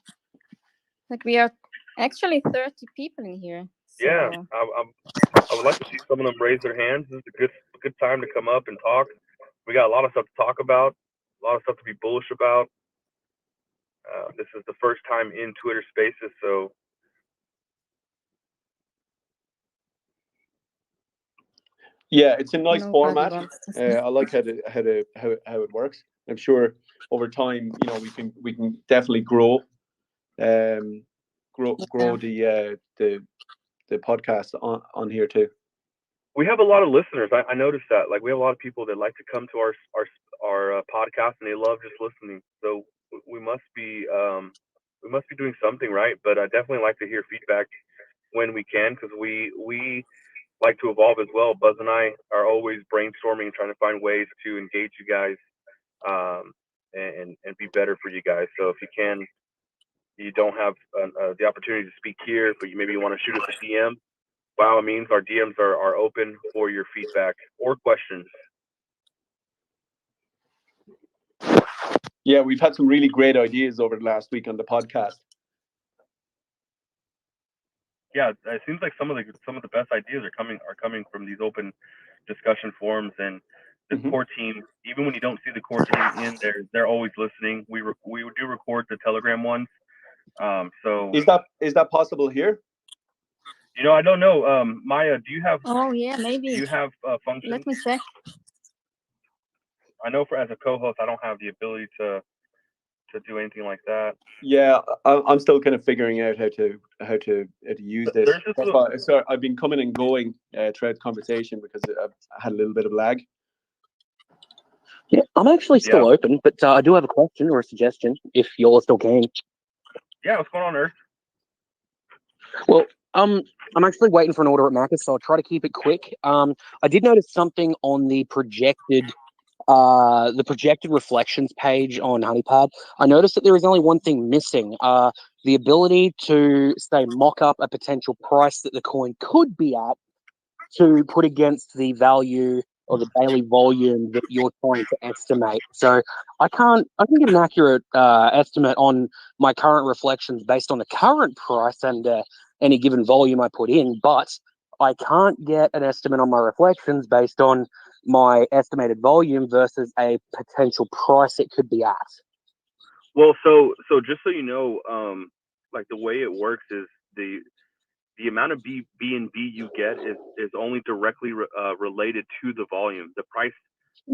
Like, we are actually 30 people in here. So. Yeah, I would like to see some of them raise their hands. This is a good time to come up and talk. We got a lot of stuff to talk about, a lot of stuff to be bullish about. This is the first time in Twitter Spaces, so yeah, it's a nice format. I like how it works. I'm sure over time, we can definitely grow the podcast on here too. We have a lot of listeners. I noticed that. Like, we have a lot of people that like to come to our podcast, and they love just listening. So we must be doing something right. But I definitely like to hear feedback when we can, because we like to evolve as well. Buzz and I are always brainstorming and trying to find ways to engage you guys and be better for you guys. So if you don't have the opportunity to speak here, but maybe you want to shoot us a DM, by all means, our DMs are open for your feedback or questions. Yeah, we've had some really great ideas over the last week on the podcast. Yeah, it seems like some of the best ideas are coming from these open discussion forums, and the core team. Even when you don't see the core team in there, they're always listening. We do record the Telegram ones. So is that possible here? I don't know. Maya, do you have? Oh yeah, maybe. Do you have functions? Let me check. I know as a co-host, I don't have the ability to do anything like that. Yeah, I'm still kind of figuring out how to use this. So I've been coming and going throughout the conversation because I had a little bit of lag. Yeah, I'm actually still open, but I do have a question or a suggestion if you're still keen. Yeah, what's going on, Earth? Well, I'm actually waiting for an order at Marcus, so I'll try to keep it quick. I did notice something on the projected reflections page on Honeypad. I noticed that there is only one thing missing: the ability to, say, mock up a potential price that the coin could be at to put against the value or the daily volume that you're trying to estimate. So I can get an accurate estimate on my current reflections based on the current price and any given volume I put in, but I can't get an estimate on my reflections based on my estimated volume versus a potential price it could be at. Well, so just so you know, like the way it works is the amount of BNB you get is only directly related to the volume. The price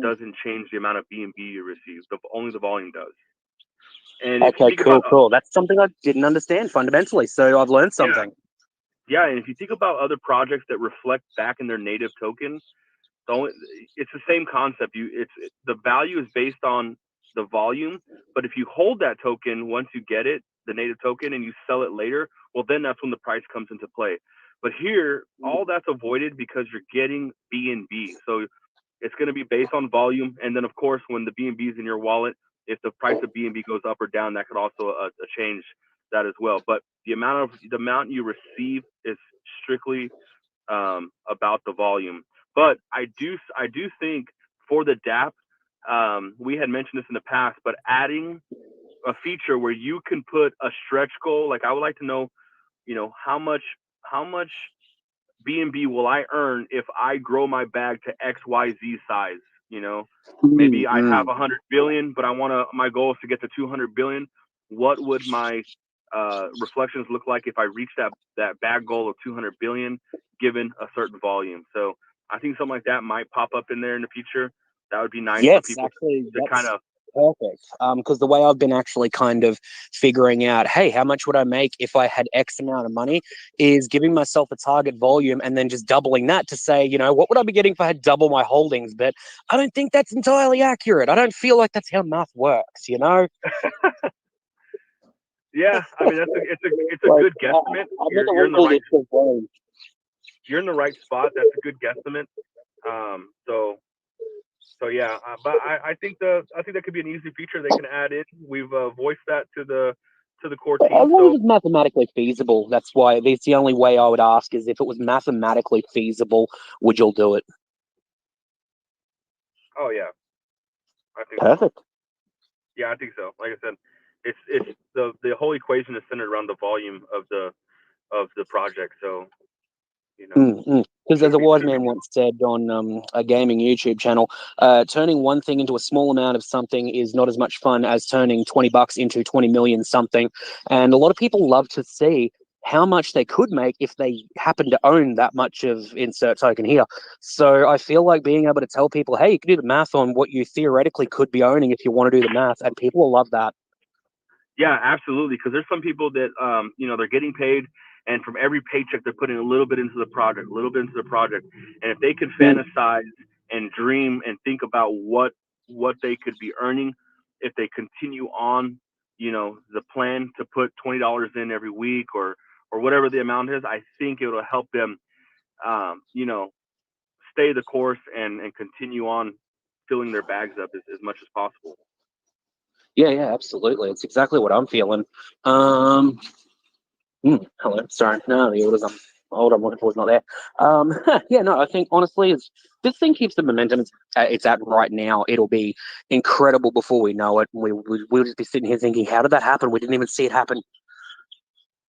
doesn't change the amount of BNB you receive. Only the volume does. And if you Okay, think cool, about, cool. That's something I didn't understand fundamentally, so I've learned something. Yeah, and if you think about other projects that reflect back in their native token, it's the same concept. The value is based on the volume, but if you hold that token once you get it, the native token, and you sell it later, well, then that's when the price comes into play. But here, all that's avoided because you're getting BNB. So it's going to be based on volume, and then of course, when the BNB is in your wallet, if the price of BNB goes up or down, that could also change that as well. But the amount you receive is strictly about the volume. But I do think for the DApp, we had mentioned this in the past, but adding a feature where you can put a stretch goal, like I would like to know, how much BNB will I earn if I grow my bag to XYZ size? Maybe I have 100 billion, but my goal is to get to 200 billion. What would my reflections look like if I reach that bag goal of 200 billion given a certain volume? So I think something like that might pop up in there in the future. That would be nice for people to kind of. Perfect. Because the way I've been actually kind of figuring out, hey, how much would I make if I had X amount of money, is giving myself a target volume and then just doubling that to say, what would I be getting if I had double my holdings? But I don't think that's entirely accurate. I don't feel like that's how math works, Yeah, I mean it's a good guesstimate. You're in the right. You're in the right spot. That's a good guesstimate. So yeah, but I think that could be an easy feature they can add in. We've voiced that to the core team. As long as it's mathematically feasible, that's the only way I would ask is if it was mathematically feasible, would you do it? Oh yeah, I think perfect. So. Yeah, I think so. Like I said, it's the whole equation is centered around the volume of the project. So because as a wise man once said on a gaming YouTube channel, turning one thing into a small amount of something is not as much fun as turning $20 into 20 million something. And a lot of people love to see how much they could make if they happen to own that much of insert token here. So I feel like being able to tell people, hey, you can do the math on what you theoretically could be owning if you want to do the math, and people will love that. Yeah, absolutely. Because there's some people that they're getting paid, and from every paycheck they're putting a little bit into the project, and if they could fantasize and dream and think about what they could be earning if they continue on, the plan to put $20 in every week or whatever the amount is, I think it will help them, stay the course and continue on filling their bags up as much as possible. Yeah, absolutely. It's exactly what I'm feeling. Hello, sorry. No, the orders I'm looking for is not there. Yeah, no, I think honestly, this thing keeps the momentum it's at right now. It'll be incredible before we know it. We'll just be sitting here thinking, how did that happen? We didn't even see it happen.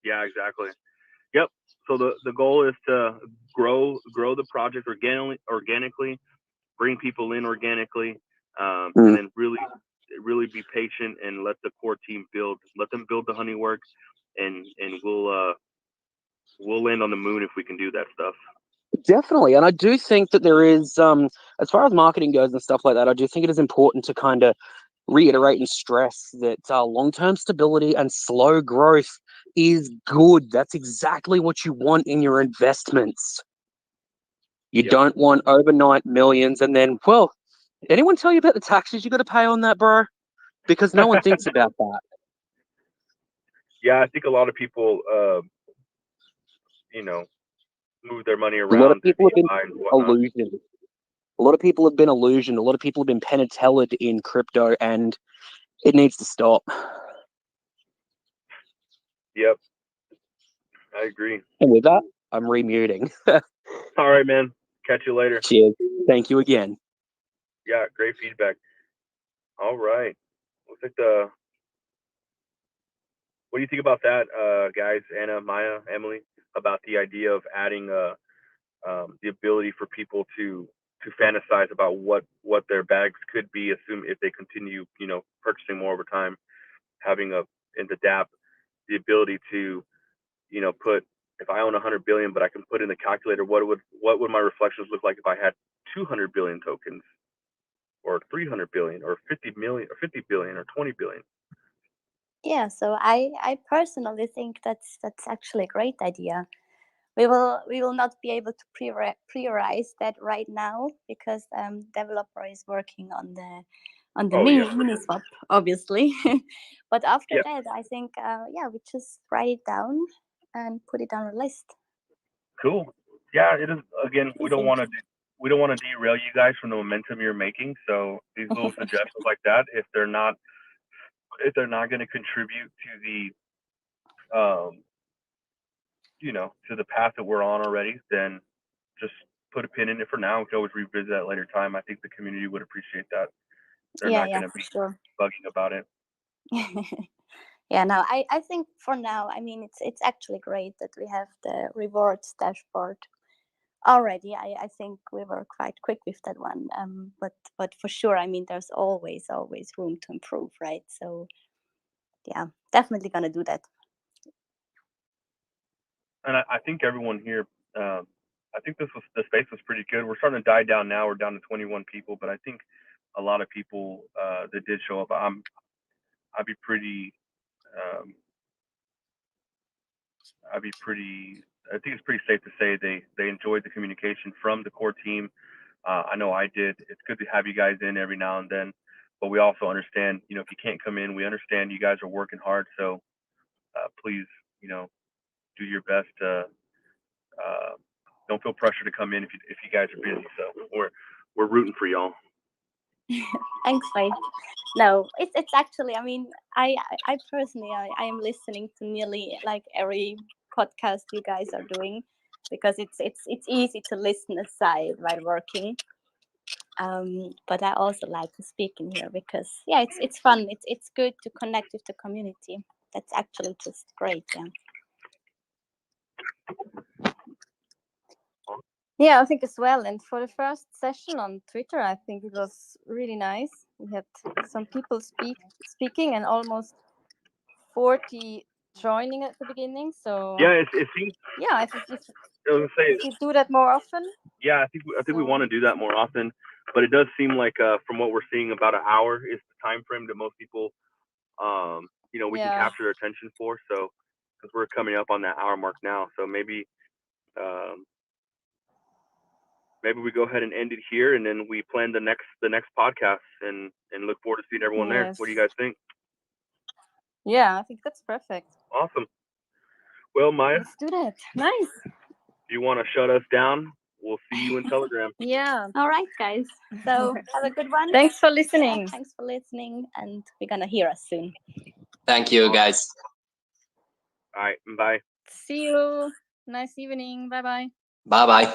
Yeah, exactly. Yep. So the goal is to grow the project organically, bring people in organically, and then really be patient and let the core team let them build the honeywork, and we'll land on the moon if we can do that stuff. Definitely. And I do think that there is, as far as marketing goes and stuff like that, I do think it is important to kind of reiterate and stress that long-term stability and slow growth is good. That's exactly what you want in your investments. You don't want overnight millions and then, well, anyone tell you about the taxes you got to pay on that, bro? Because no one thinks about that. Yeah, I think a lot of people, move their money around. A lot of people have been illusioned. A lot of people have been illusioned. A lot of people have been penetrated in crypto, and it needs to stop. Yep, I agree. And with that, I'm remuting. All right, man. Catch you later. Cheers. Thank you again. Yeah, great feedback. All right. Looks like what do you think about that, guys? Anna, Maya, Emily, about the idea of adding the ability for people to fantasize about what their bags could be, assume if they continue, purchasing more over time, having in the DApp the ability to, put, if I own 100 billion, but I can put in the calculator what would my reflections look like if I had 200 billion tokens, or 300 billion, or 50 million, or 50 billion, or 20 billion. Yeah, so I personally think that's actually a great idea. We will not be able to prioritize that right now because developer is working on the mini swap, obviously. But after that, I think we just write it down and put it on a list. Cool. Yeah, it is. Again, we don't want to derail you guys from the momentum you're making. So these little suggestions like that, if they're not going to contribute to the to the path that we're on already, then just put a pin in it for now. We can always revisit that later time. I think the community would appreciate that. They're not going to be bugging about it. Yeah, no, I think for now, I mean, it's actually great that we have the rewards dashboard already. I think we were quite quick with that one. But for sure, I mean, there's always room to improve, right? So yeah, definitely gonna do that. And I think everyone here, I think the space was pretty good. We're starting to die down now. We're down to 21 people, but I think a lot of people that did show up, I think it's pretty safe to say they enjoyed the communication from the core team. I know I did. It's good to have you guys in every now and then, but we also understand, if you can't come in, we understand you guys are working hard. So please, do your best to don't feel pressure to come in if you guys are busy. So we're rooting for y'all. Thanks, Faith. No, it's actually, I mean, I personally I am listening to nearly like every podcast you guys are doing because it's easy to listen aside while working. But I also like to speak in here because it's fun. It's good to connect with the community. That's actually just great. Yeah, I think as well. And for the first session on Twitter, I think it was really nice. We had some people speaking and almost 40 joining at the beginning. So yeah, it seems. Yeah, I think if you do that more often. Yeah, I think we want to do that more often, but it does seem like from what we're seeing, about an hour is the time frame that most people, we can capture their attention for. So because we're coming up on that hour mark now, so maybe we go ahead and end it here, and then we plan the next podcast and look forward to seeing everyone there. What do you guys think? Yeah, I think that's perfect. Awesome. Well, Maya, let's do that. Nice. If you want to shut us down, we'll see you in Telegram. Yeah. All right, guys. So have a good one. Thanks for listening. Thanks for listening, and we're gonna hear us soon. Thank you, guys. All right. Bye. See you. Nice evening. Bye-bye. Bye-bye.